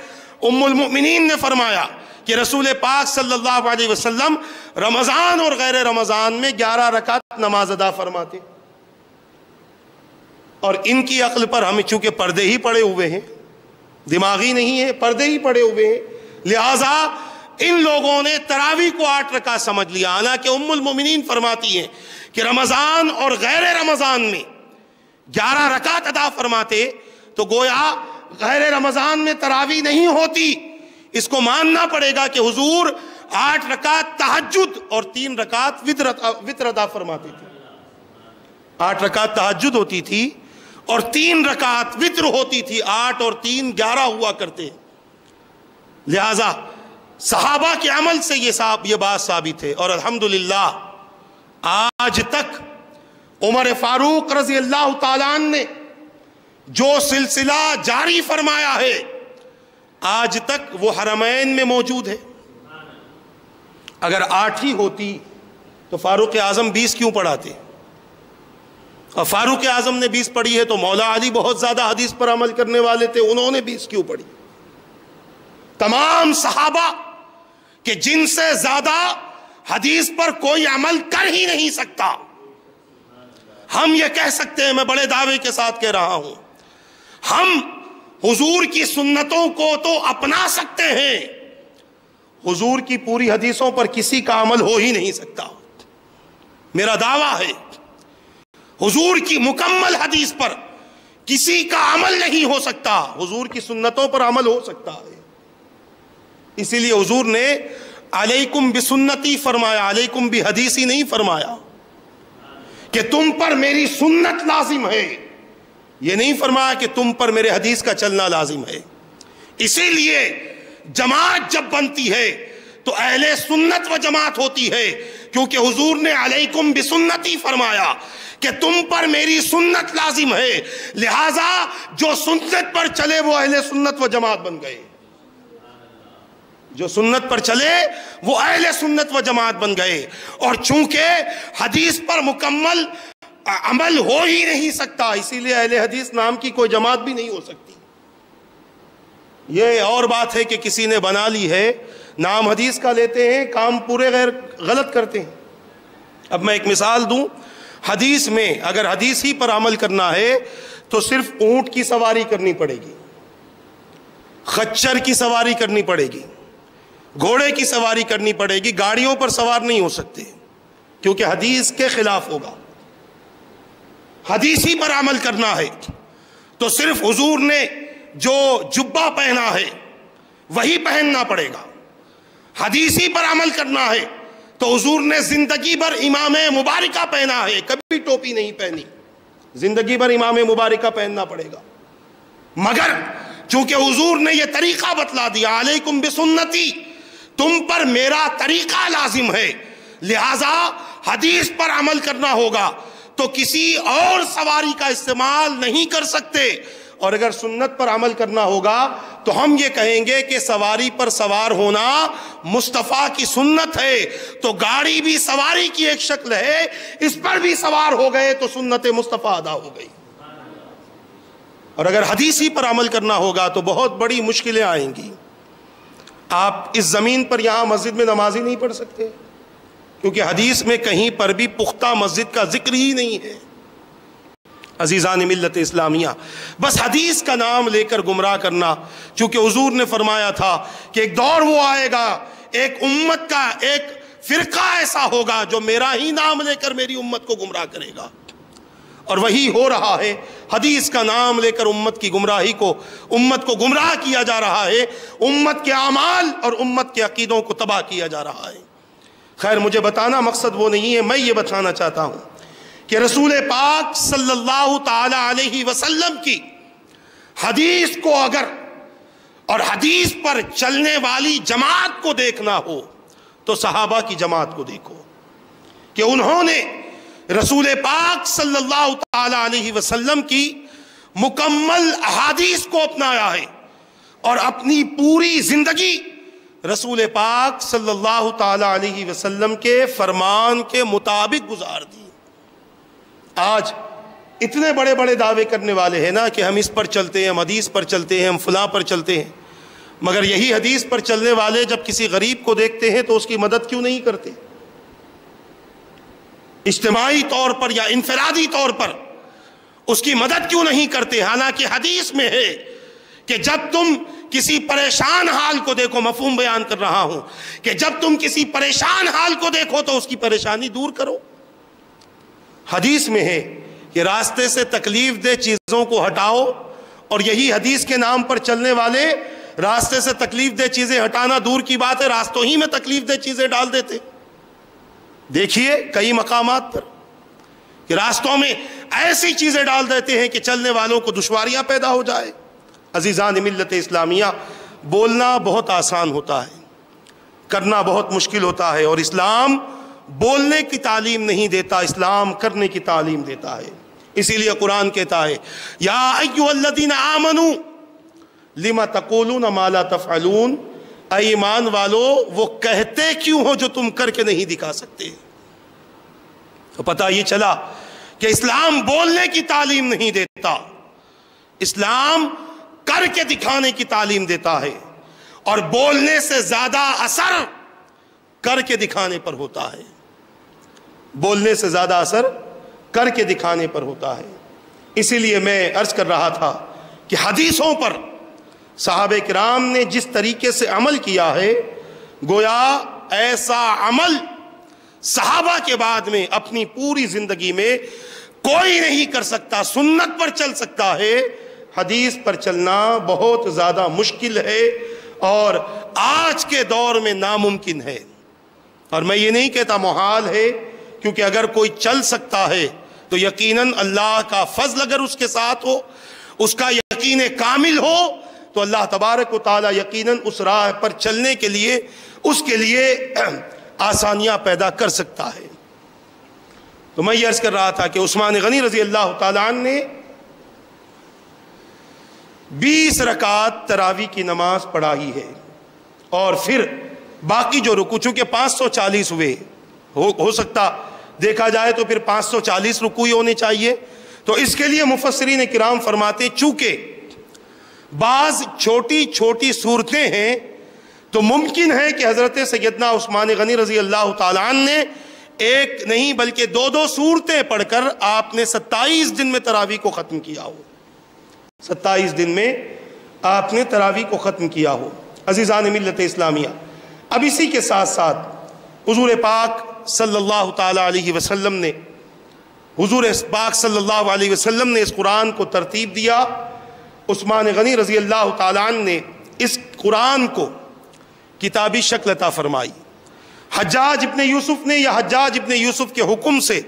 ام المؤمنین نے فرمایا کہ رسول پاک صلی اللہ علیہ وسلم رمضان اور غیر رمضان میں 11 رکعت نماز ادا فرماتے، اور ان کی عقل پر ہم چونکہ پردے ہی پڑے ہوئے ہیں، دماغی نہیں ہے، پردے ہی پڑے ہوئے ہیں، لہٰذا ان لوگوں نے تراویح کو 8 رکعت سمجھ لیا، حالانکہ ام المؤمنین فرماتی ہیں کہ رمضان اور غیر رمضان میں 11 رکعت ادا فرماتے، تو گویا غیر رمضان میں تراویح نہیں ہوتی۔ اس کو ماننا پڑے گا کہ حضور 8 رکعت تہجد اور 3 رکعت وتر ادا فرماتے تھے۔ 8 رکعت تہجد ہوتی تھی اور 3 رکعت وتر ہوتی تھی، 8 اور 3 11 ہوا کرتے، لہذا صحابہ کے عمل سے یہ بات ثابت ہے۔ اور الحمدللہ آج تک عمر فاروق رضی اللہ تعالیٰ عنہ نے جو سلسلہ جاری فرمایا ہے آج تک وہ حرمین میں موجود ہے۔ اگر 8 ہی ہوتی تو فاروق اعظم 20 کیوں پڑھاتے؟ اور فاروق اعظم نے 20 پڑھی ہے تو مولا علی بہت زیادہ حدیث پر عمل کرنے والے تھے، انہوں نے 20 کیوں پڑھی؟ تمام صحابہ کہ جن سے زیادہ حدیث پر کوئی عمل کر ہی نہیں سکتا، ہم یہ کہہ سکتے ہیں، میں بڑے دعوے کے ساتھ کہہ رہا ہوں، ہم حضور کی سنتوں کو تو اپنا سکتے ہیں، حضور کی پوری حدیثوں پر کسی کا عمل ہو ہی نہیں سکتا۔ میرا دعویٰ ہے حضور کی مکمل حدیث پر کسی کا عمل نہیں ہو سکتا، حضور کی سنتوں پر عمل ہو سکتا ہے۔ اسی لیے حضور نے علیکم بسنتی فرمایا، علیکم بحدیثی نہیں فرمایا کہ تم پر میری سنت لازم ہے، یہ نہیں فرمایا کہ تم پر میرے حدیث کا چلنا لازم ہے۔ اسی لیے جماعت جب بنتی ہے تو اہل سنت و جماعت ہوتی ہے، کیونکہ حضور نے علیکم بسنتی فرمایا کہ تم پر میری سنت لازم ہے، لہذا جو سنت پر چلے وہ اہل سنت و جماعت بن گئے، جو سنت پر چلے وہ اہل سنت و جماعت بن گئے۔ اور چونکہ حدیث پر مکمل عمل ہو ہی نہیں سکتا، اسی لیے اہل حدیث نام کی کوئی جماعت بھی نہیں ہو سکتی۔ یہ اور بات ہے کہ کسی نے بنا لی ہے، نام حدیث کا لیتے ہیں، کام پورے غلط کرتے ہیں۔ اب میں ایک مثال دوں، حدیث میں اگر حدیث ہی پر عمل کرنا ہے تو صرف اونٹ کی سواری کرنی پڑے گی، خچر کی سواری کرنی پڑے گی، گھوڑے کی سواری کرنی پڑے گی، گاڑیوں پر سوار نہیں ہو سکتے کیونکہ حدیث کے خلاف ہوگا۔ حدیث ہی پر عمل کرنا ہے تو صرف حضور نے جو جبہ پہنا ہے وہی پہننا پڑے گا۔ حدیث ہی پر عمل کرنا ہے تو حضور نے زندگی بھر امام مبارکہ پہنا ہے، کبھی ٹوپی نہیں پہنی، زندگی بھر امام مبارکہ پہننا پڑے گا۔ مگر چونکہ حضور نے یہ طریقہ بتلا دیا، علیکم بسنتی، تم پر میرا طریقہ لازم ہے، لہذا حدیث پر عمل کرنا ہوگا تو کسی اور سواری کا استعمال نہیں کر سکتے، اور اگر سنت پر عمل کرنا ہوگا تو ہم یہ کہیں گے کہ سواری پر سوار ہونا مصطفیٰ کی سنت ہے، تو گاڑی بھی سواری کی ایک شکل ہے، اس پر بھی سوار ہو گئے تو سنت مصطفیٰ ادا ہو گئی۔ اور اگر حدیث ہی پر عمل کرنا ہوگا تو بہت بڑی مشکلیں آئیں گی۔ آپ اس زمین پر یہاں مسجد میں نماز ہی نہیں پڑھ سکتے کیونکہ حدیث میں کہیں پر بھی پختہ مسجد کا ذکر ہی نہیں ہے۔ عزیزان ملت اسلامیہ، بس حدیث کا نام لے کر گمراہ کرنا، چونکہ حضور نے فرمایا تھا کہ ایک دور وہ آئے گا، ایک امت کا ایک فرقہ ایسا ہوگا جو میرا ہی نام لے کر میری امت کو گمراہ کرے گا، اور وہی ہو رہا ہے۔ حدیث کا نام لے کر امت کی گمراہی کو، امت کو گمراہ کیا جا رہا ہے، امت کے اعمال اور امت کے عقیدوں کو تباہ کیا جا رہا ہے۔ خیر، مجھے بتانا مقصد وہ نہیں ہے، میں یہ بتانا چاہتا ہوں کہ رسول پاک صلی اللہ تعالی علیہ وسلم کی حدیث کو اگر اور حدیث پر چلنے والی جماعت کو دیکھنا ہو تو صحابہ کی جماعت کو دیکھو کہ انہوں نے رسول پاک صلی اللہ تعالی علیہ وسلم کی مکمل احادیث کو اپنایا ہے اور اپنی پوری زندگی رسول پاک صلی اللہ تعالی علیہ وسلم کے فرمان کے مطابق گزار دی۔ آج اتنے بڑے بڑے دعوے کرنے والے ہیں نا کہ ہم اس پر چلتے ہیں، ہم حدیث پر چلتے ہیں، ہم فلاں پر چلتے ہیں، مگر یہی حدیث پر چلنے والے جب کسی غریب کو دیکھتے ہیں تو اس کی مدد کیوں نہیں کرتے؟ اجتماعی طور پر یا انفرادی طور پر اس کی مدد کیوں نہیں کرتے؟ حالانکہ حدیث میں ہے کہ جب تم کسی پریشان حال کو دیکھو، مفہوم بیان کر رہا ہوں، کہ جب تم کسی پریشان حال کو دیکھو تو اس کی پریشانی دور کرو۔ حدیث میں ہے کہ راستے سے تکلیف دہ چیزوں کو ہٹاؤ، اور یہی حدیث کے نام پر چلنے والے راستے سے تکلیف دہ چیزیں ہٹانا دور کی بات ہے، راستوں ہی میں تکلیف دہ چیزیں ڈال دیتے۔ دیکھیے کئی مقامات پر کہ راستوں میں ایسی چیزیں ڈال دیتے ہیں کہ چلنے والوں کو دشواریاں پیدا ہو جائے۔ عزیزان ملت اسلامیہ، بولنا بہت آسان ہوتا ہے، کرنا بہت مشکل ہوتا ہے، اور اسلام بولنے کی تعلیم نہیں دیتا، اسلام کرنے کی تعلیم دیتا ہے۔ اسی لیے قرآن کہتا ہے یا ایھا الذین آمنوا لما تقولون ما لا تفعلون، اے ایمان والو وہ کہتے کیوں ہو جو تم کر کے نہیں دکھا سکتے۔ تو پتہ یہ چلا کہ اسلام بولنے کی تعلیم نہیں دیتا، اسلام کر کے دکھانے کی تعلیم دیتا ہے، اور بولنے سے زیادہ اثر کر کے دکھانے پر ہوتا ہے، بولنے سے زیادہ اثر کر کے دکھانے پر ہوتا ہے۔ اسی لیے میں عرض کر رہا تھا کہ حدیثوں پر صحابہ کرام نے جس طریقے سے عمل کیا ہے، گویا ایسا عمل صحابہ کے بعد میں اپنی پوری زندگی میں کوئی نہیں کر سکتا۔ سنت پر چل سکتا ہے، حدیث پر چلنا بہت زیادہ مشکل ہے، اور آج کے دور میں ناممکن ہے۔ اور میں یہ نہیں کہتا محال ہے، کیونکہ اگر کوئی چل سکتا ہے تو یقیناً اللہ کا فضل اگر اس کے ساتھ ہو، اس کا یقین کامل ہو، تو اللہ تبارک و تعالی یقیناً اس راہ پر چلنے کے لیے اس کے لیے آسانیاں پیدا کر سکتا ہے۔ تو میں یہ عرض کر رہا تھا کہ عثمان غنی رضی اللہ تعالیٰ عنہ نے 20 رکعت تراویح کی نماز پڑھائی ہے، اور پھر باقی جو رکوع، چونکہ 540 ہوئے، ہو سکتا دیکھا جائے تو پھر 540 رکوع ہونے چاہیے، تو اس کے لیے مفسرین کرام فرماتے چونکہ بعض چھوٹی چھوٹی صورتیں ہیں تو ممکن ہے کہ حضرت سیدنا عثمان غنی رضی اللہ تعالیٰ عنہ نے ایک نہیں بلکہ دو صورتیں پڑھ کر آپ نے 27 دن میں تراویح کو ختم کیا ہو، 27 دن میں آپ نے تراویح کو ختم کیا ہو۔ عزیزان ملت اسلامیہ، اب اسی کے ساتھ ساتھ حضور پاک صلی اللہ تعالیٰ علیہ وسلم نے اس قرآن کو ترتیب دیا۔ عثمان غنی رضی اللہ تعالیٰ عنہ نے اس قرآن کو کتابی شکل عطا فرمائی۔ حجاج ابن یوسف نے، یا حجاج ابن یوسف کے حکم سے،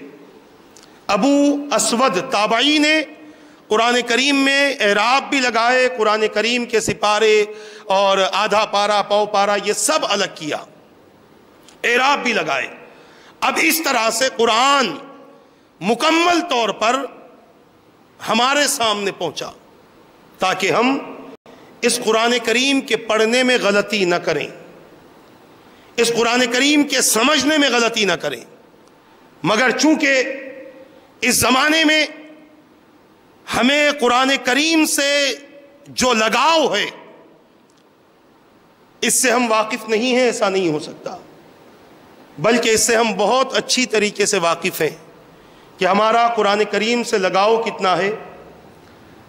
ابو اسود تابعی نے قرآن کریم میں اعراب بھی لگائے، قرآن کریم کے سپارے اور آدھا پارا، پاؤ پارا، یہ سب الگ کیا، اعراب بھی لگائے۔ اب اس طرح سے قرآن مکمل طور پر ہمارے سامنے پہنچا تاکہ ہم اس قرآن کریم کے پڑھنے میں غلطی نہ کریں، اس قرآن کریم کے سمجھنے میں غلطی نہ کریں۔ مگر چونکہ اس زمانے میں ہمیں قرآن کریم سے جو لگاؤ ہے اس سے ہم واقف نہیں ہیں، ایسا نہیں ہو سکتا، بلکہ اس سے ہم بہت اچھی طریقے سے واقف ہیں کہ ہمارا قرآن کریم سے لگاؤ کتنا ہے،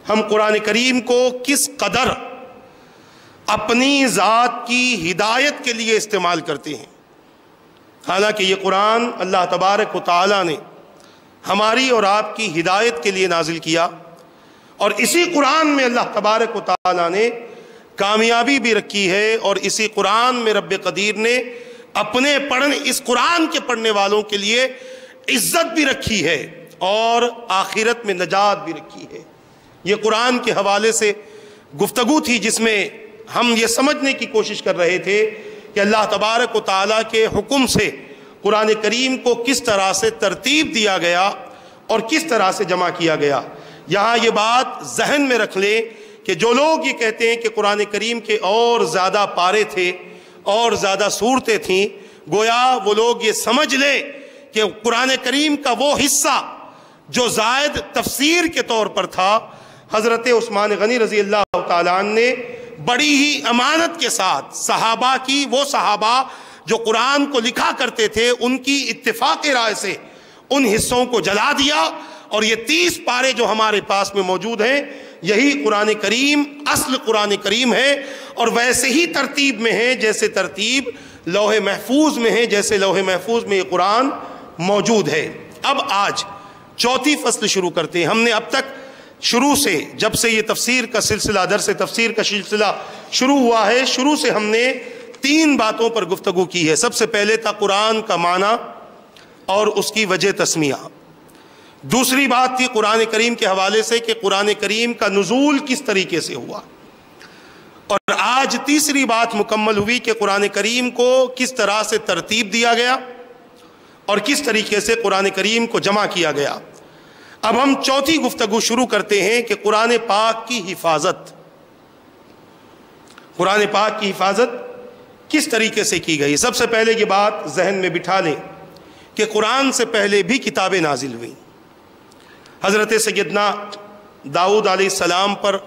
ہم قرآن کریم کو کس قدر اپنی ذات کی ہدایت کے لیے استعمال کرتے ہیں۔ حالانکہ یہ قرآن اللہ تبارک و تعالیٰ نے ہماری اور آپ کی ہدایت کے لیے نازل کیا، اور اسی قرآن میں اللہ تبارک و تعالیٰ نے کامیابی بھی رکھی ہے، اور اسی قرآن میں رب قدیر نے اپنے اس قرآن کے پڑھنے والوں کے لیے عزت بھی رکھی ہے اور آخرت میں نجات بھی رکھی ہے۔ یہ قرآن کے حوالے سے گفتگو تھی جس میں ہم یہ سمجھنے کی کوشش کر رہے تھے کہ اللہ تبارک و تعالیٰ کے حکم سے قرآن کریم کو کس طرح سے ترتیب دیا گیا اور کس طرح سے جمع کیا گیا۔ یہاں یہ بات ذہن میں رکھ لیں کہ جو لوگ یہ کہتے ہیں کہ قرآن کریم کے اور زیادہ پارے تھے اور زیادہ صورتیں تھیں، گویا وہ لوگ یہ سمجھ لیں کہ قرآن کریم کا وہ حصہ جو زائد تفسیر کے طور پر تھا، حضرت عثمان غنی رضی اللہ تعالیٰ عنہ نے بڑی ہی امانت کے ساتھ صحابہ کی، وہ صحابہ جو قرآن کو لکھا کرتے تھے، ان کی اتفاق رائے سے ان حصوں کو جلا دیا، اور یہ 30 پارے جو ہمارے پاس میں موجود ہیں یہی قرآن کریم، اصل قرآن کریم ہے، اور ویسے ہی ترتیب میں ہے جیسے ترتیب لوح محفوظ میں ہے، جیسے لوح محفوظ میں یہ قرآن موجود ہے۔ اب آج چوتھی فصل شروع کرتے ہیں۔ ہم نے اب تک شروع سے، جب سے یہ تفسیر کا سلسلہ، درس تفسیر کا سلسلہ شروع ہوا ہے، شروع سے ہم نے 3 باتوں پر گفتگو کی ہے۔ سب سے پہلے تھا قرآن کا معنی اور اس کی وجہ تسمیہ۔ دوسری بات تھی قرآن کریم کے حوالے سے کہ قرآن کریم کا نزول کس طریقے سے ہوا، اور آج تیسری بات مکمل ہوئی کہ قرآن کریم کو کس طرح سے ترتیب دیا گیا اور کس طریقے سے قرآن کریم کو جمع کیا گیا۔ اب ہم چوتھی گفتگو شروع کرتے ہیں کہ قرآن پاک کی حفاظت، قرآن پاک کی حفاظت کس طریقے سے کی گئی۔ سب سے پہلے یہ بات ذہن میں بٹھا لیں کہ قرآن سے پہلے بھی کتابیں نازل ہوئیں۔ حضرت سیدنا داؤد علیہ السلام پر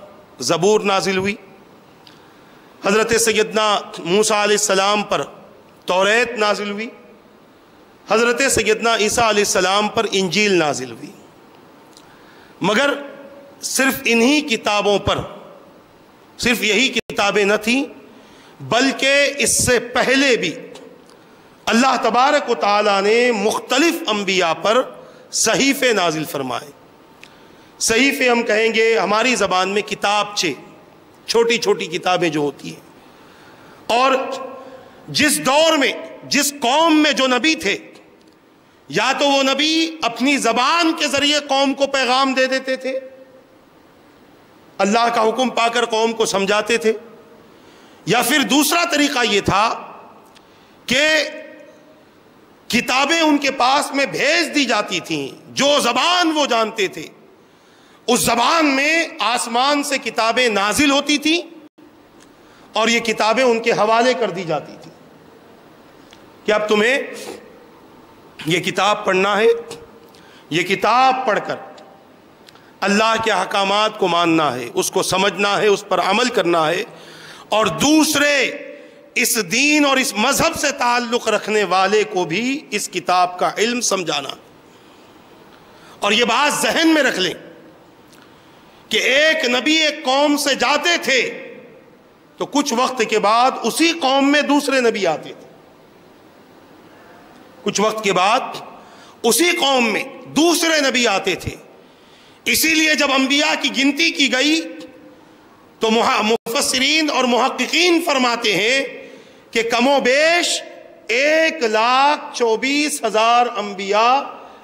زبور نازل ہوئی، حضرت سیدنا موسیٰ علیہ السلام پر توریت نازل ہوئی، حضرت سیدنا عیسیٰ علیہ السلام پر انجیل نازل ہوئی۔ مگر صرف انہی کتابوں پر، صرف یہی کتابیں نہ تھیں، بلکہ اس سے پہلے بھی اللہ تبارک و تعالیٰ نے مختلف انبیاء پر صحیفے نازل فرمائے۔ صحیفے ہم کہیں گے ہماری زبان میں کتابچے، چھوٹی چھوٹی کتابیں جو ہوتی ہیں، اور جس دور میں، جس قوم میں جو نبی تھے، یا تو وہ نبی اپنی زبان کے ذریعے قوم کو پیغام دے دیتے تھے، اللہ کا حکم پا کر قوم کو سمجھاتے تھے، یا پھر دوسرا طریقہ یہ تھا کہ کتابیں ان کے پاس میں بھیج دی جاتی تھیں، جو زبان وہ جانتے تھے اس زبان میں آسمان سے کتابیں نازل ہوتی تھیں اور یہ کتابیں ان کے حوالے کر دی جاتی تھیں کہ اب تمہیں یہ کتاب پڑھنا ہے، یہ کتاب پڑھ کر اللہ کے احکامات کو ماننا ہے، اس کو سمجھنا ہے، اس پر عمل کرنا ہے، اور دوسرے اس دین اور اس مذہب سے تعلق رکھنے والے کو بھی اس کتاب کا علم سمجھانا۔ اور یہ بات ذہن میں رکھ لیں کہ ایک نبی ایک قوم سے جاتے تھے تو کچھ وقت کے بعد اسی قوم میں دوسرے نبی آتے تھے، کچھ وقت کے بعد اسی قوم میں دوسرے نبی آتے تھے۔ اسی لیے جب انبیاء کی گنتی کی گئی تو مفسرین اور محققین فرماتے ہیں کہ کم و بیش 1,24,000 انبیاء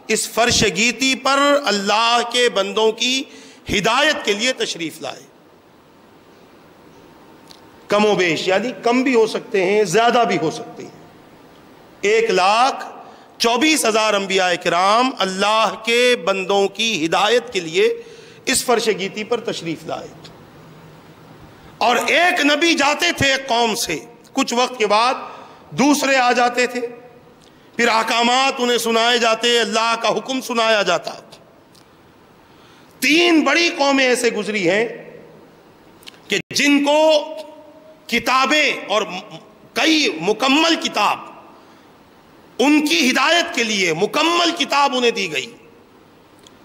اس فرش گیتی پر اللہ کے بندوں کی ہدایت کے لیے تشریف لائے۔ کم و بیش یعنی کم بھی ہو سکتے ہیں، زیادہ بھی ہو سکتے ہیں۔ 1,24,000 انبیاء کرام اللہ کے بندوں کی ہدایت کے لیے اس فرش گیتی پر تشریف لائے، اور ایک نبی جاتے تھے ایک قوم سے، کچھ وقت کے بعد دوسرے آ جاتے تھے، پھر احکامات انہیں سنائے جاتے، اللہ کا حکم سنایا جاتا۔ 3 بڑی قومیں ایسے گزری ہیں کہ جن کو کتابیں اور کئی مکمل کتاب ان کی ہدایت کے لیے مکمل کتاب انہیں دی گئی۔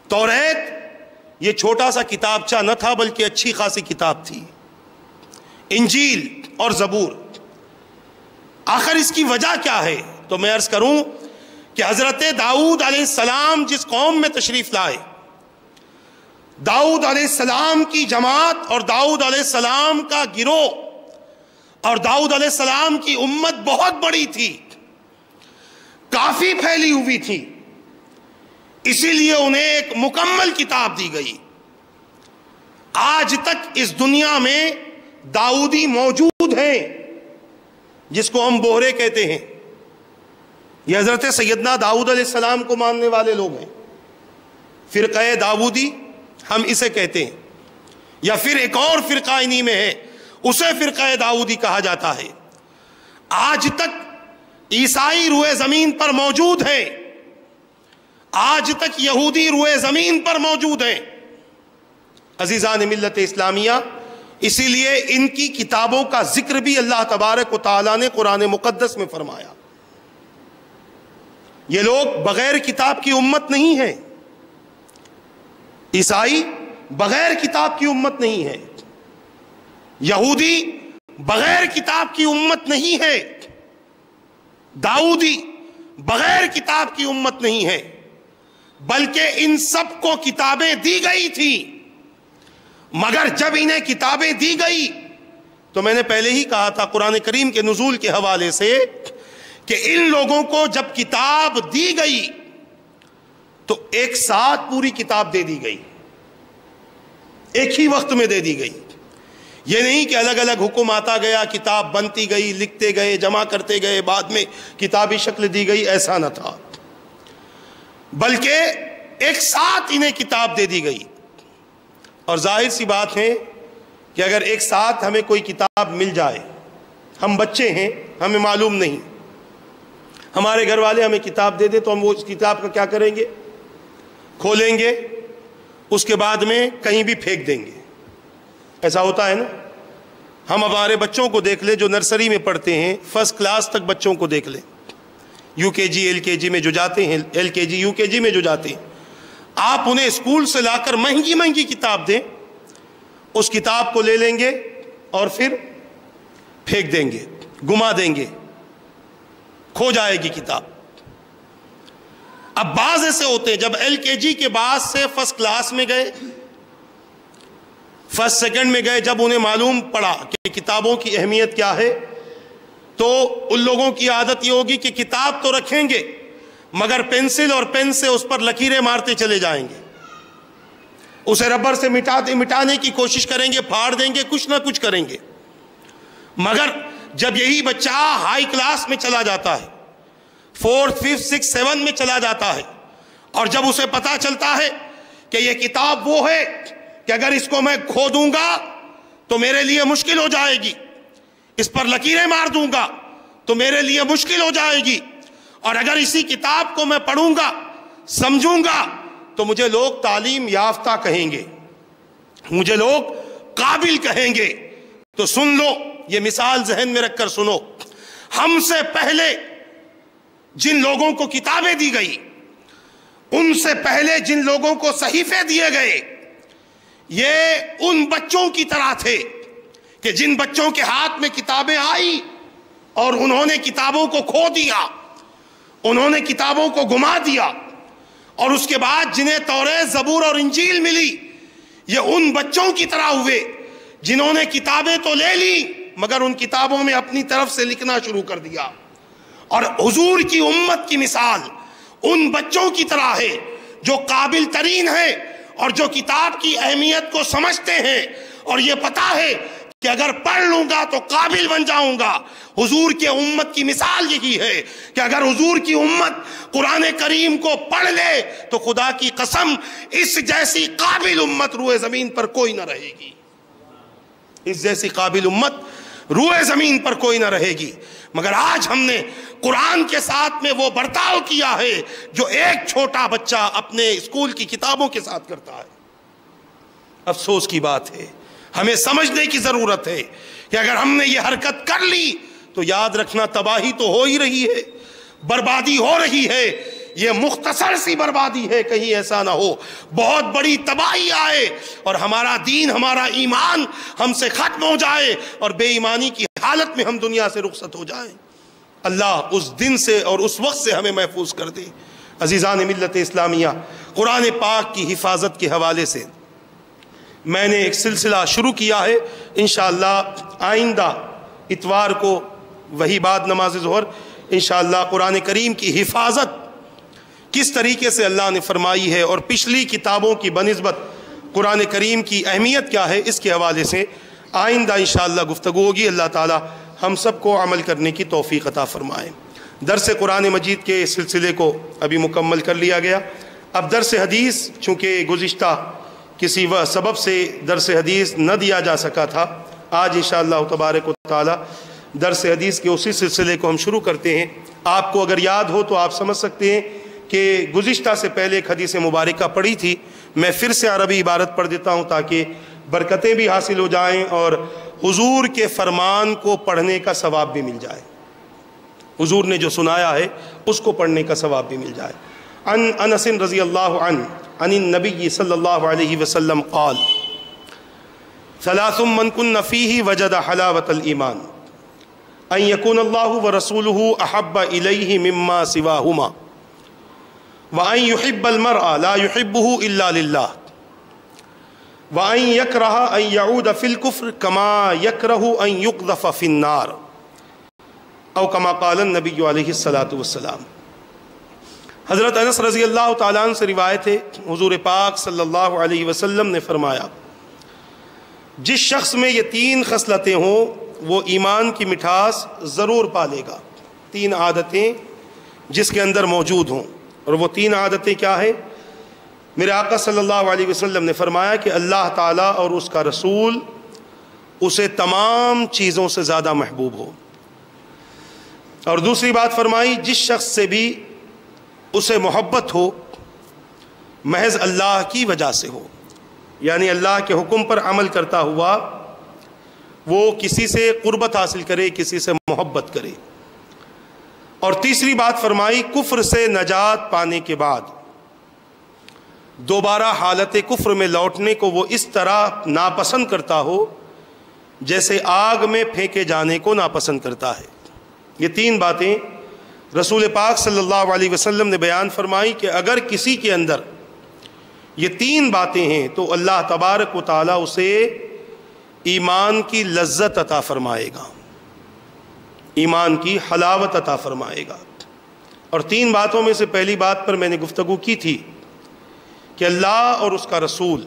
توریت یہ چھوٹا سا کتابچہ نہ تھا بلکہ اچھی خاصی کتاب تھی، انجیل اور زبور۔ آخر اس کی وجہ کیا ہے؟ تو میں عرض کروں کہ حضرت داؤد علیہ السلام جس قوم میں تشریف لائے، داؤد علیہ السلام کی جماعت اور داؤد علیہ السلام کا گروہ اور داؤد علیہ السلام کی امت بہت بڑی تھی، کافی پھیلی ہوئی تھی، اسی لیے انہیں ایک مکمل کتاب دی گئی۔ آج تک اس دنیا میں داؤدی موجود ہیں جس کو ہم بوہرے کہتے ہیں، یہ حضرت سیدنا داؤد علیہ السلام کو ماننے والے لوگ ہیں، فرقہ داؤدی ہم اسے کہتے ہیں، یا پھر ایک اور فرقہ انہی میں ہے، اسے فرقہ داؤدی کہا جاتا ہے۔ آج تک عیسائی روئے زمین پر موجود ہیں، آج تک یہودی روئے زمین پر موجود ہیں۔ عزیزان ملت اسلامیہ، اسی لیے ان کی کتابوں کا ذکر بھی اللہ تبارک و تعالیٰ نے قرآن مقدس میں فرمایا۔ یہ لوگ بغیر کتاب کی امت نہیں ہیں، عیسائی بغیر کتاب کی امت نہیں ہے، یہودی بغیر کتاب کی امت نہیں ہے، داؤدی بغیر کتاب کی امت نہیں ہے، بلکہ ان سب کو کتابیں دی گئی تھیں، مگر جب انہیں کتابیں دی گئی تو میں نے پہلے ہی کہا تھا قرآن کریم کے نزول کے حوالے سے کہ ان لوگوں کو جب کتاب دی گئی تو ایک ساتھ پوری کتاب دے دی گئی، ایک ہی وقت میں دے دی گئی۔ یہ نہیں کہ الگ الگ حکم آتا گیا، کتاب بنتی گئی، لکھتے گئے، جمع کرتے گئے، بعد میں کتابی شکل دی گئی، ایسا نہ تھا، بلکہ ایک ساتھ انہیں کتاب دے دی گئی۔ اور ظاہر سی بات ہے کہ اگر ایک ساتھ ہمیں کوئی کتاب مل جائے، ہم بچے ہیں، ہمیں معلوم نہیں، ہمارے گھر والے ہمیں کتاب دے دے تو ہم وہ اس کتاب کا کیا کریں گے؟ کھولیں گے، اس کے بعد میں کہیں بھی پھینک دیں گے۔ ایسا ہوتا ہے نا؟ ہم ہمارے بچوں کو دیکھ لیں جو نرسری میں پڑھتے ہیں، فرسٹ کلاس تک بچوں کو دیکھ لیں، یو کے جی ایل کے جی میں جو جاتے ہیں، ایل کے جی یو کے جی میں جو جاتے ہیں، آپ انہیں اسکول سے لا کر مہنگی مہنگی کتاب دیں، اس کتاب کو لے لیں گے اور پھر پھینک دیں گے، گما دیں گے، کھو جائے گی کتاب۔ اب بعض ایسے ہوتے ہیں جب ایل کے جی کے بعد سے فرسٹ کلاس میں گئے، فرسٹ سیکنڈ میں گئے، جب انہیں معلوم پڑا کہ کتابوں کی اہمیت کیا ہے، تو ان لوگوں کی عادت یہ ہوگی کہ کتاب تو رکھیں گے مگر پینسل اور پین سے اس پر لکیریں مارتے چلے جائیں گے، اسے ربر سے مٹانے کی کوشش کریں گے، پھاڑ دیں گے، کچھ نہ کچھ کریں گے۔ مگر جب یہی بچہ ہائی کلاس میں چلا جاتا ہے، 4th 5th 6th 7 میں چلا جاتا ہے، اور جب اسے پتا چلتا ہے کہ یہ کتاب وہ ہے کہ اگر اس کو میں کھو دوں گا تو میرے لیے مشکل ہو جائے گی، اس پر لکیریں مار دوں گا تو میرے لیے مشکل ہو جائے گی، اور اگر اسی کتاب کو میں پڑھوں گا، سمجھوں گا، تو مجھے لوگ تعلیم یافتہ کہیں گے، مجھے لوگ قابل کہیں گے۔ تو سن لو، یہ مثال ذہن میں رکھ کر سنو، ہم سے پہلے جن لوگوں کو کتابیں دی گئی، ان سے پہلے جن لوگوں کو صحیفے دیے گئے، یہ ان بچوں کی طرح تھے کہ جن بچوں کے ہاتھ میں کتابیں آئی اور انہوں نے کتابوں کو کھو دیا، انہوں نے کتابوں کو گما دیا، اور اس کے بعد جنہیں توریت، زبور اور انجیل ملی، یہ ان بچوں کی طرح ہوئے جنہوں نے کتابیں تو لے لی مگر ان کتابوں میں اپنی طرف سے لکھنا شروع کر دیا۔ اور حضور کی امت کی مثال ان بچوں کی طرح ہے جو قابل ترین ہیں اور جو کتاب کی اہمیت کو سمجھتے ہیں، اور یہ پتا ہے کہ اگر پڑھ لوں گا تو قابل بن جاؤں گا۔ حضور کی امت کی مثال یہی ہے کہ اگر حضور کی امت قرآن کریم کو پڑھ لے تو خدا کی قسم اس جیسی قابل امت روئے زمین پر کوئی نہ رہے گی، اس جیسی قابل امت روئے زمین پر کوئی نہ رہے گی۔ مگر آج ہم نے قرآن کے ساتھ میں وہ برتاؤ کیا ہے جو ایک چھوٹا بچہ اپنے اسکول کی کتابوں کے ساتھ کرتا ہے۔ افسوس کی بات ہے، ہمیں سمجھنے کی ضرورت ہے کہ اگر ہم نے یہ حرکت کر لی تو یاد رکھنا تباہی تو ہو ہی رہی ہے، بربادی ہو رہی ہے۔ یہ مختصر سی بربادی ہے، کہیں ایسا نہ ہو بہت بڑی تباہی آئے اور ہمارا دین، ہمارا ایمان ہم سے ختم ہو جائے اور بے ایمانی کی حالت میں ہم دنیا سے رخصت ہو جائیں۔ اللہ اس دن سے اور اس وقت سے ہمیں محفوظ کر دے۔ عزیزان ملت اسلامیہ، قرآن پاک کی حفاظت کے حوالے سے میں نے ایک سلسلہ شروع کیا ہے، انشاءاللہ آئندہ اتوار کو وہی بعد نماز ظہر انشاءاللہ قرآن کریم کی حفاظت کس طریقے سے اللہ نے فرمائی ہے اور پچھلی کتابوں کی بنسبت قرآن کریم کی اہمیت کیا ہے، اس کے حوالے سے آئندہ انشاءاللہ گفتگو ہوگی۔ اللہ تعالی ہم سب کو عمل کرنے کی توفیق عطا فرمائے۔ درس قرآن مجید کے سلسلے کو ابھی مکمل کر لیا گیا۔ اب درس حدیث، چونکہ گزشتہ کسی سبب سے درس حدیث نہ دیا جا سکا تھا، آج انشاءاللہ تبارک و تعالی درس حدیث کے اسی سلسلے کو ہم شروع کرتے ہیں۔ آپ کو اگر یاد ہو تو آپ سمجھ سکتے ہیں کہ گزشتہ سے پہلے ایک حدیث مبارکہ پڑھی تھی، میں پھر سے عربی عبارت پڑھ دیتا ہوں تاکہ برکتیں بھی حاصل ہو جائیں اور حضور کے فرمان کو پڑھنے کا ثواب بھی مل جائے، حضور نے جو سنایا ہے اس کو پڑھنے کا ثواب بھی مل جائے۔ عن انس رضی اللہ عنہ عن النبی صلی اللہ علیہ وسلم قال ثلاث من کن فیہ وجد حلاوۃ الایمان ان یکون اللہ ورسولہ احب الیہ مما سواہما وَأَن يُحِبَّ الْمَرْءَ لَا يُحِبُّهُ إِلَّا لِلَّهِ وَأَن يَكْرَهَ أَن يَعُودَ فِي الْكُفْرِ كَمَا يَكْرَهُ أَن يُقْذَفَ فِي النَّارِ او كما قال النبی علیہ الصلاۃ والسلام۔ حضرت انس رضی اللہ تعالیٰ عنہ سے روایت ہے، حضور پاک صلی اللہ علیہ وسلم نے فرمایا، جس شخص میں یہ تین خصلتیں ہوں وہ ایمان کی مٹھاس ضرور پالے گا۔ تین عادتیں جس کے اندر موجود ہوں، اور وہ تین عادتیں کیا ہیں؟ میرے آقا صلی اللہ علیہ وسلم نے فرمایا کہ اللہ تعالیٰ اور اس کا رسول اسے تمام چیزوں سے زیادہ محبوب ہو، اور دوسری بات فرمائی جس شخص سے بھی اسے محبت ہو محض اللہ کی وجہ سے ہو، یعنی اللہ کے حکم پر عمل کرتا ہوا وہ کسی سے قربت حاصل کرے، کسی سے محبت کرے۔ اور تیسری بات فرمائی کفر سے نجات پانے کے بعد دوبارہ حالت کفر میں لوٹنے کو وہ اس طرح ناپسند کرتا ہو جیسے آگ میں پھینکے جانے کو ناپسند کرتا ہے۔ یہ تین باتیں رسول پاک صلی اللہ علیہ وسلم نے بیان فرمائی کہ اگر کسی کے اندر یہ تین باتیں ہیں تو اللہ تبارک و تعالیٰ اسے ایمان کی لذت عطا فرمائے گا، ایمان کی حلاوت عطا فرمائے گا۔ اور 3 باتوں میں سے پہلی بات پر میں نے گفتگو کی تھی کہ اللہ اور اس کا رسول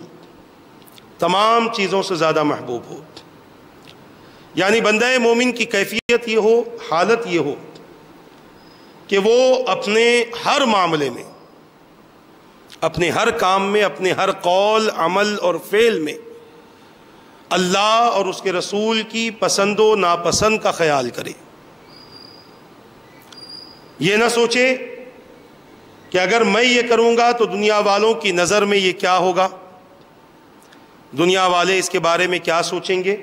تمام چیزوں سے زیادہ محبوب ہو، یعنی بندہ مومن کی کیفیت یہ ہو، حالت یہ ہو کہ وہ اپنے ہر معاملے میں، اپنے ہر کام میں، اپنے ہر قول، عمل اور فعل میں اللہ اور اس کے رسول کی پسند و ناپسند کا خیال کرے۔ یہ نہ سوچے کہ اگر میں یہ کروں گا تو دنیا والوں کی نظر میں یہ کیا ہوگا، دنیا والے اس کے بارے میں کیا سوچیں گے،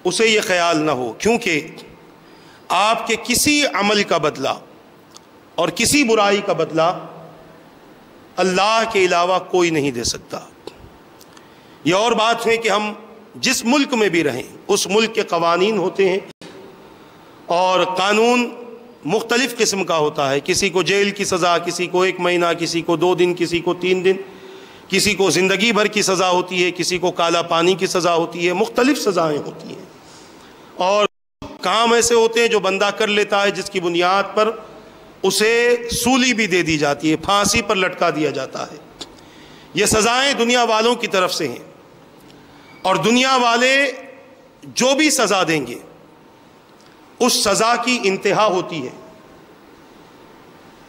اسے یہ خیال نہ ہو، کیونکہ آپ کے کسی عمل کا بدلہ اور کسی برائی کا بدلہ اللہ کے علاوہ کوئی نہیں دے سکتا۔ یہ اور بات ہے کہ ہم جس ملک میں بھی رہیں اس ملک کے قوانین ہوتے ہیں اور قانون مختلف قسم کا ہوتا ہے، کسی کو جیل کی سزا، کسی کو 1 مہینہ، کسی کو 2 دن، کسی کو 3 دن، کسی کو زندگی بھر کی سزا ہوتی ہے، کسی کو کالا پانی کی سزا ہوتی ہے، مختلف سزائیں ہوتی ہیں، اور کام ایسے ہوتے ہیں جو بندہ کر لیتا ہے جس کی بنیاد پر اسے سولی بھی دے دی جاتی ہے، پھانسی پر لٹکا دیا جاتا ہے۔ یہ سزائیں دنیا والوں کی طرف سے ہیں، اور دنیا والے جو بھی سزا دیں گے اس سزا کی انتہا ہوتی ہے،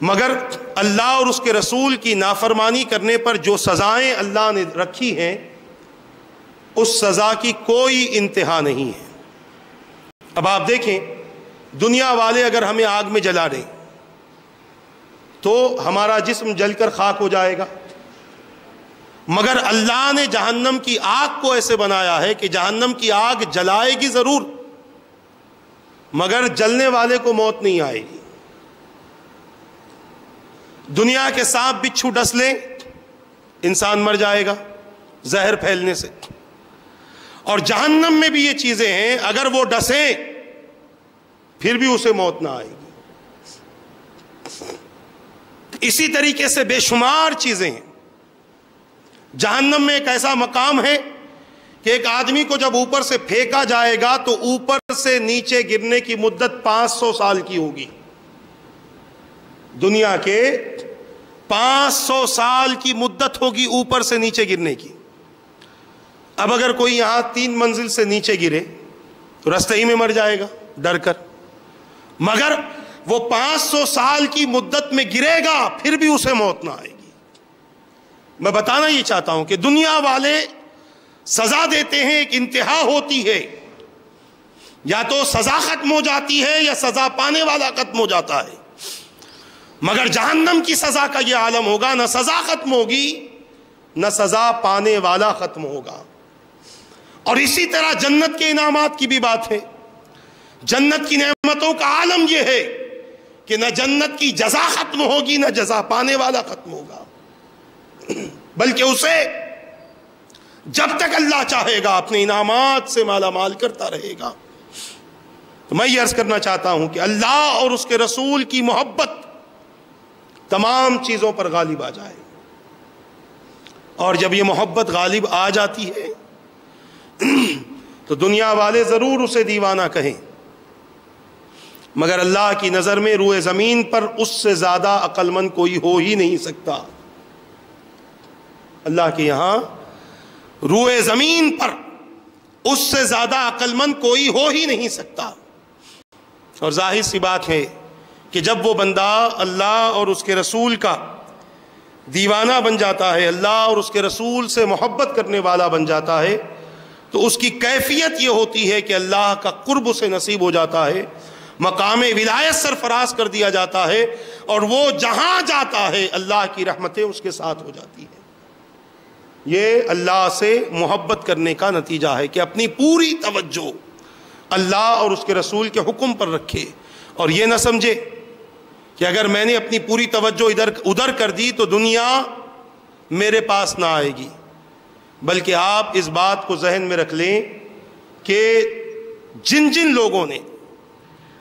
مگر اللہ اور اس کے رسول کی نافرمانی کرنے پر جو سزائیں اللہ نے رکھی ہیں اس سزا کی کوئی انتہا نہیں ہے۔ اب آپ دیکھیں، دنیا والے اگر ہمیں آگ میں جلا دیں تو ہمارا جسم جل کر خاک ہو جائے گا، مگر اللہ نے جہنم کی آگ کو ایسے بنایا ہے کہ جہنم کی آگ جلائے گی ضرور، مگر جلنے والے کو موت نہیں آئے گی۔ دنیا کے سانپ بچھو ڈس لیں انسان مر جائے گا زہر پھیلنے سے، اور جہنم میں بھی یہ چیزیں ہیں، اگر وہ ڈسیں پھر بھی اسے موت نہ آئے گی۔ اسی طریقے سے بے شمار چیزیں ہیں۔ جہنم میں ایک ایسا مقام ہے کہ ایک آدمی کو جب اوپر سے پھینکا جائے گا تو اوپر سے نیچے گرنے کی مدت 500 سال کی ہوگی۔ دنیا کے 500 سال کی مدت ہوگی اوپر سے نیچے گرنے کی۔ اب اگر کوئی یہاں 3 منزل سے نیچے گرے تو رستے ہی میں مر جائے گا ڈر کر، مگر وہ 500 سال کی مدت میں گرے گا پھر بھی اسے موت نہ آئے گی۔ میں بتانا یہ چاہتا ہوں کہ دنیا والے سزا دیتے ہیں، ایک انتہا ہوتی ہے، یا تو سزا ختم ہو جاتی ہے یا سزا پانے والا ختم ہو جاتا ہے، مگر جہنم کی سزا کا یہ عالم ہوگا، نہ سزا ختم ہوگی نہ سزا پانے والا ختم ہوگا۔ اور اسی طرح جنت کے انعامات کی بھی بات ہے۔ جنت کی نعمتوں کا عالم یہ ہے کہ نہ جنت کی جزا ختم ہوگی نہ جزا پانے والا ختم ہوگا، بلکہ اسے جب تک اللہ چاہے گا اپنے انعامات سے مالا مال کرتا رہے گا۔ تو میں یہ عرض کرنا چاہتا ہوں کہ اللہ اور اس کے رسول کی محبت تمام چیزوں پر غالب آ جائے، اور جب یہ محبت غالب آ جاتی ہے تو دنیا والے ضرور اسے دیوانہ کہیں، مگر اللہ کی نظر میں روئے زمین پر اس سے زیادہ عقل مند کوئی ہو ہی نہیں سکتا۔ اللہ کے یہاں روئے زمین پر اس سے زیادہ عقل مند کوئی ہو ہی نہیں سکتا۔ اور ظاہر سی بات ہے کہ جب وہ بندہ اللہ اور اس کے رسول کا دیوانہ بن جاتا ہے، اللہ اور اس کے رسول سے محبت کرنے والا بن جاتا ہے، تو اس کی کیفیت یہ ہوتی ہے کہ اللہ کا قرب اسے نصیب ہو جاتا ہے، مقام ولایت سرفراز کر دیا جاتا ہے، اور وہ جہاں جاتا ہے اللہ کی رحمتیں اس کے ساتھ ہو جاتی ہیں۔ یہ اللہ سے محبت کرنے کا نتیجہ ہے کہ اپنی پوری توجہ اللہ اور اس کے رسول کے حکم پر رکھے، اور یہ نہ سمجھے کہ اگر میں نے اپنی پوری توجہ ادھر کر دی تو دنیا میرے پاس نہ آئے گی، بلکہ آپ اس بات کو ذہن میں رکھ لیں کہ جن جن لوگوں نے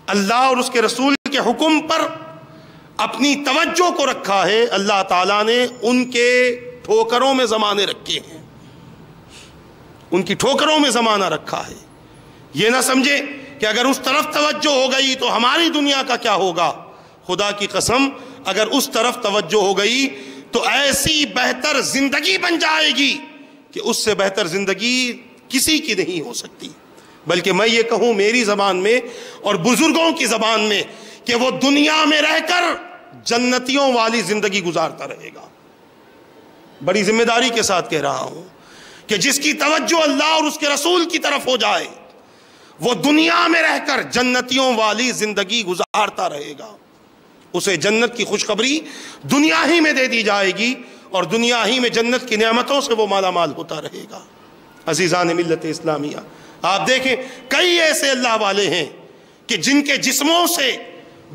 اللہ اور اس کے رسول کے حکم پر اپنی توجہ کو رکھا ہے، اللہ تعالیٰ نے ان کے ٹھوکروں میں زمانے رکھے ہیں، ان کی ٹھوکروں میں زمانہ رکھا ہے۔ یہ نہ سمجھے کہ اگر اس طرف توجہ ہو گئی تو ہماری دنیا کا کیا ہوگا، خدا کی قسم اگر اس طرف توجہ ہو گئی تو ایسی بہتر زندگی بن جائے گی کہ اس سے بہتر زندگی کسی کی نہیں ہو سکتی. بلکہ میں یہ کہوں میری زبان میں اور بزرگوں کی زبان میں کہ وہ دنیا میں رہ کر جنتیوں والی زندگی گزارتا رہے گا. بڑی ذمہ داری کے ساتھ کہہ رہا ہوں کہ جس کی توجہ اللہ اور اس کے رسول کی طرف ہو جائے وہ دنیا میں رہ کر جنتیوں والی زندگی گزارتا رہے گا. اسے جنت کی خوشخبری دنیا ہی میں دے دی جائے گی اور دنیا ہی میں جنت کی نعمتوں سے وہ مالا مال ہوتا رہے گا. عزیزان ملت اسلامیہ، آپ دیکھیں کئی ایسے اللہ والے ہیں کہ جن کے جسموں سے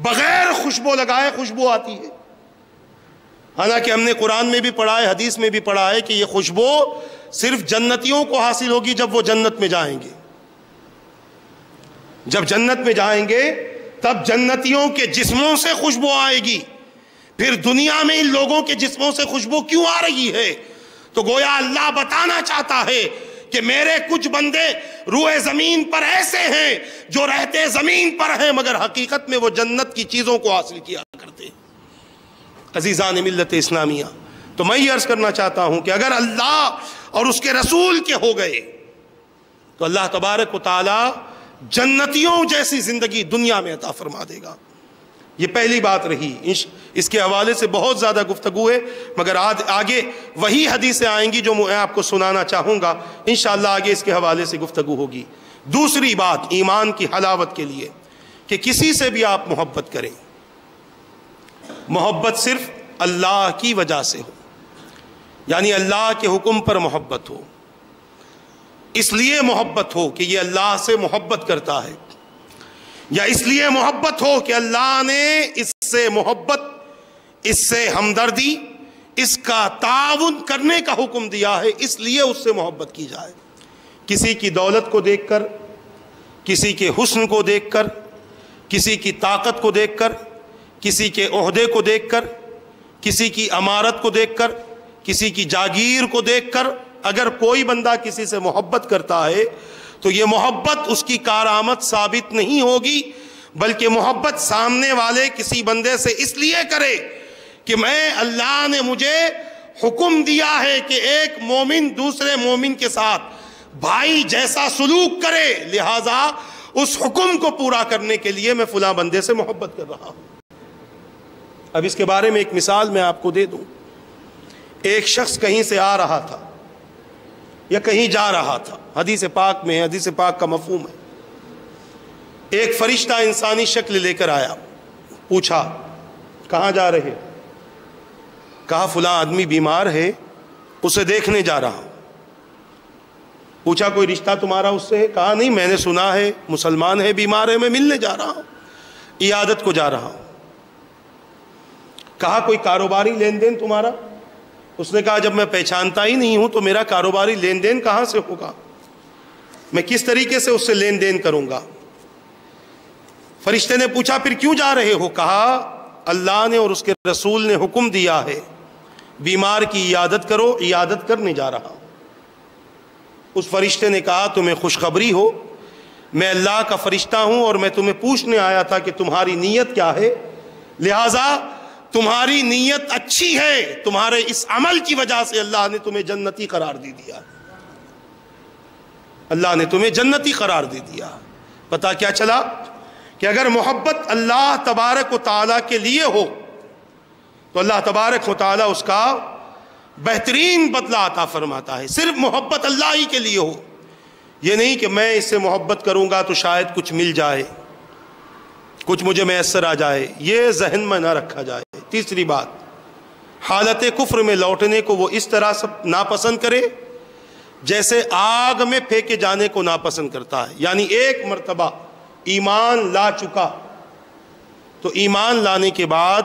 بغیر خوشبو لگائے خوشبو آتی ہے. حالانکہ ہم نے قرآن میں بھی پڑھا ہے، حدیث میں بھی پڑھا ہے کہ یہ خوشبو صرف جنتیوں کو حاصل ہوگی جب وہ جنت میں جائیں گے. جب جنت میں جائیں گے تب جنتیوں کے جسموں سے خوشبو آئے گی. پھر دنیا میں ان لوگوں کے جسموں سے خوشبو کیوں آ رہی ہے؟ تو گویا اللہ بتانا چاہتا ہے کہ میرے کچھ بندے روئے زمین پر ایسے ہیں جو رہتے زمین پر ہیں مگر حقیقت میں وہ جنت کی چیزوں کو حاصل کیا کرتے ہیں. عزیزان ملت اسلامیہ، تو میں یہ عرض کرنا چاہتا ہوں کہ اگر اللہ اور اس کے رسول کے ہو گئے تو اللہ تبارک و تعالی جنتیوں جیسی زندگی دنیا میں عطا فرما دے گا. یہ پہلی بات رہی. اس کے حوالے سے بہت زیادہ گفتگو ہے مگر آگے وہی حدیثیں آئیں گی جو میں آپ کو سنانا چاہوں گا. انشاءاللہ آگے اس کے حوالے سے گفتگو ہوگی. دوسری بات ایمان کی حلاوت کے لیے کہ کسی سے بھی آپ محبت کریں، محبت صرف اللہ کی وجہ سے ہو، یعنی اللہ کے حکم پر محبت ہو، اس لیے محبت ہو کہ یہ اللہ سے محبت کرتا ہے، یا اس لیے محبت ہو کہ اللہ نے اس سے محبت، اس سے ہمدردی، اس کا تعاون کرنے کا حکم دیا ہے، اس لیے اس سے محبت کی جائے. کسی کی دولت کو دیکھ کر، کسی کے حسن کو دیکھ کر، کسی کی طاقت کو دیکھ کر، کسی کے عہدے کو دیکھ کر، کسی کی امارت کو دیکھ کر، کسی کی جاگیر کو دیکھ کر اگر کوئی بندہ کسی سے محبت کرتا ہے تو یہ محبت اس کی کارآمد ثابت نہیں ہوگی، بلکہ محبت سامنے والے کسی بندے سے اس لیے کرے کہ میں اللہ نے مجھے حکم دیا ہے کہ ایک مومن دوسرے مومن کے ساتھ بھائی جیسا سلوک کرے، لہذا اس حکم کو پورا کرنے کے لیے میں فلاں بندے سے محبت کر رہا ہوں. اب اس کے بارے میں ایک مثال میں آپ کو دے دوں. ایک شخص کہیں سے آ رہا تھا یا کہیں جا رہا تھا، حدیث پاک میں، حدیث پاک کا مفہوم ہے. ایک فرشتہ انسانی شکل لے کر آیا، پوچھا کہاں جا رہے؟ کہا فلاں آدمی بیمار ہے، اسے دیکھنے جا رہا ہوں. پوچھا کوئی رشتہ تمہارا اس سے ہے؟ کہا نہیں، میں نے سنا ہے مسلمان ہے، بیمار ہے، میں ملنے جا رہا ہوں، عیادت کو جا رہا ہوں. کہا کوئی کاروباری لین دین تمہارا؟ اس نے کہا جب میں پہچانتا ہی نہیں ہوں تو میرا کاروباری لین دین کہاں سے ہوگا، میں کس طریقے سے اس سے لین دین کروں گا. فرشتے نے پوچھا پھر کیوں جا رہے ہو؟ کہا اللہ نے اور اس کے رسول نے حکم دیا ہے بیمار کی عیادت کرو، عیادت کرنے جا رہا ہوں. اس فرشتے نے کہا تمہیں خوشخبری ہو، میں اللہ کا فرشتہ ہوں اور میں تمہیں پوچھنے آیا تھا کہ تمہاری نیت کیا ہے، لہٰذا تمہاری نیت اچھی ہے، تمہارے اس عمل کی وجہ سے اللہ نے تمہیں جنتی قرار دے دیا، اللہ نے تمہیں جنتی قرار دے دیا. پتہ کیا چلا کہ اگر محبت اللہ تبارک و تعالیٰ کے لیے ہو تو اللہ تبارک و تعالیٰ اس کا بہترین بدلہ عطا فرماتا ہے. صرف محبت اللہ ہی کے لیے ہو، یہ نہیں کہ میں اس سے محبت کروں گا تو شاید کچھ مل جائے، کچھ مجھے میسر آ جائے، یہ ذہن میں نہ رکھا جائے. تیسری بات، حالت کفر میں لوٹنے کو وہ اس طرح سب ناپسند کرے جیسے آگ میں پھینکے جانے کو ناپسند کرتا ہے. یعنی ایک مرتبہ ایمان لا چکا تو ایمان لانے کے بعد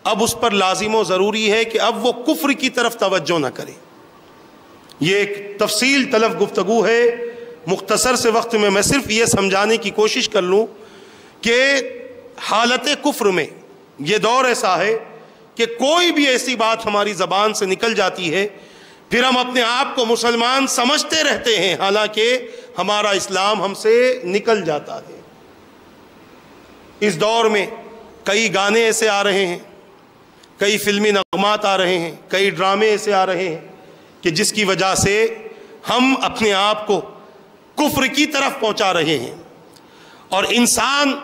اب اس پر لازم و ضروری ہے کہ اب وہ کفر کی طرف توجہ نہ کرے. یہ ایک تفصیل طلب گفتگو ہے، مختصر سے وقت میں صرف یہ سمجھانے کی کوشش کر لوں کہ حالت کفر میں یہ دور ایسا ہے کہ کوئی بھی ایسی بات ہماری زبان سے نکل جاتی ہے پھر ہم اپنے آپ کو مسلمان سمجھتے رہتے ہیں، حالانکہ ہمارا اسلام ہم سے نکل جاتا ہے. اس دور میں کئی گانے ایسے آ رہے ہیں، کئی فلمی نغمات آ رہے ہیں، کئی ڈرامے ایسے آ رہے ہیں کہ جس کی وجہ سے ہم اپنے آپ کو کفر کی طرف پہنچا رہے ہیں۔ اور انسان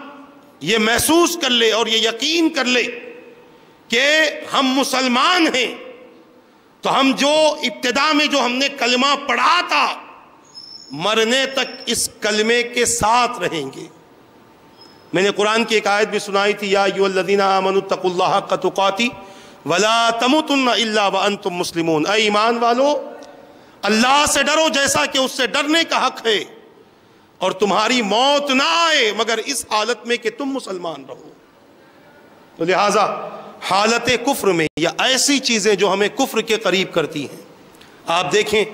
یہ محسوس کر لے اور یہ یقین کر لے کہ ہم مسلمان ہیں تو ہم جو ابتدا میں جو ہم نے کلمہ پڑھا تھا، مرنے تک اس کلمے کے ساتھ رہیں گے۔ میں نے قرآن کی ایک آیت بھی سنائی تھی، یا ایھا الذین آمنوا اتقوا اللہ حق تقاتہ ولا تموتن الا وانتم مسلمون، اے ایمان والو اللہ سے ڈرو جیسا کہ اس سے ڈرنے کا حق ہے، اور تمہاری موت نہ آئے مگر اس حالت میں کہ تم مسلمان رہو۔ تو لہٰذا حالت کفر میں یا ایسی چیزیں جو ہمیں کفر کے قریب کرتی ہیں، آپ دیکھیں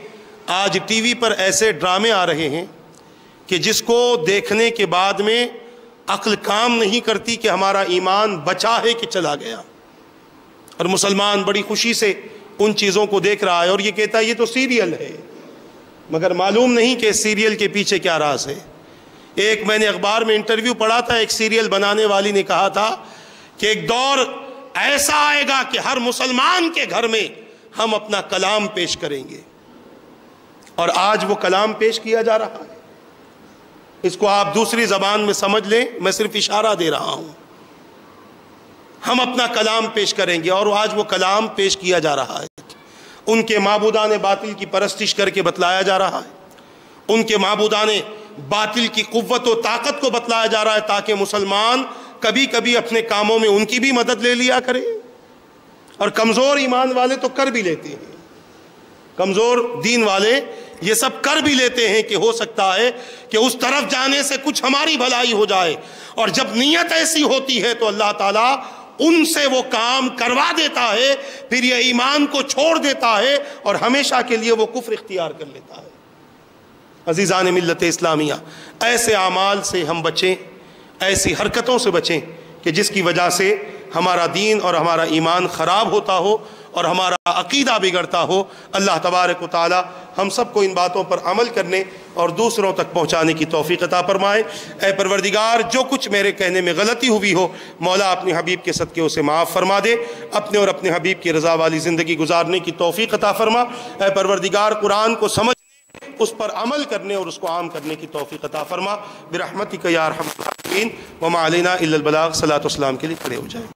آج ٹی وی پر ایسے ڈرامے آ رہے ہیں کہ جس کو دیکھنے کے بعد میں عقل کام نہیں کرتی کہ ہمارا ایمان بچا ہے کہ چلا گیا، اور مسلمان بڑی خوشی سے ان چیزوں کو دیکھ رہا ہے اور یہ کہتا ہے یہ تو سیریل ہے، مگر معلوم نہیں کہ سیریل کے پیچھے کیا راز ہے۔ ایک میں نے اخبار میں انٹرویو پڑھا تھا، ایک سیریل بنانے والی نے کہا تھا کہ ایک دور ایسا آئے گا کہ ہر مسلمان کے گھر میں ہم اپنا کلام پیش کریں گے، اور آج وہ کلام پیش کیا جا رہا ہے۔ اس کو آپ دوسری زبان میں سمجھ لیں، میں صرف اشارہ دے رہا ہوں۔ ہم اپنا کلام پیش کریں گے اور آج وہ کلام پیش کیا جا رہا ہے۔ ان کے معبودان باطل کی پرستش کر کے بتلایا جا رہا ہے، ان کے معبودان باطل کی قوت و طاقت کو بتلایا جا رہا ہے تاکہ مسلمان کبھی کبھی اپنے کاموں میں ان کی بھی مدد لے لیا کرے۔ اور کمزور ایمان والے تو کر بھی لیتے ہیں، کمزور دین والے یہ سب کر بھی لیتے ہیں کہ ہو سکتا ہے کہ اس طرف جانے سے کچھ ہماری بھلائی ہو جائے، اور جب نیت ایسی ہوتی ہے تو اللہ تعالیٰ ان سے وہ کام کروا دیتا ہے، پھر یہ ایمان کو چھوڑ دیتا ہے اور ہمیشہ کے لیے وہ کفر اختیار کر لیتا ہے۔ عزیزان ملت اسلامیہ، ایسے اعمال سے ہم بچیں، ایسی حرکتوں سے بچیں کہ جس کی وجہ سے ہمارا دین اور ہمارا ایمان خراب ہوتا ہو اور ہمارا عقیدہ بگڑتا ہو۔ اللہ تبارک و تعالی ہم سب کو ان باتوں پر عمل کرنے اور دوسروں تک پہنچانے کی توفیق عطا فرمائے۔ اے پروردگار، جو کچھ میرے کہنے میں غلطی ہوئی ہو مولا اپنے حبیب کے صدقے اسے معاف فرما دے، اپنے اور اپنے حبیب کی رضا والی زندگی گزارنے کی توفیق عطا فرما۔ اے پروردگار، قرآن کو سمجھنے، اس پر عمل کرنے اور اس کو عام کرنے کی توفیق عطا فرما برحمتک یا ارحم الراحمین۔ وما علینا الا البلاغ۔ صلاۃ و سلام کے لیے کھڑے ہو جائیں۔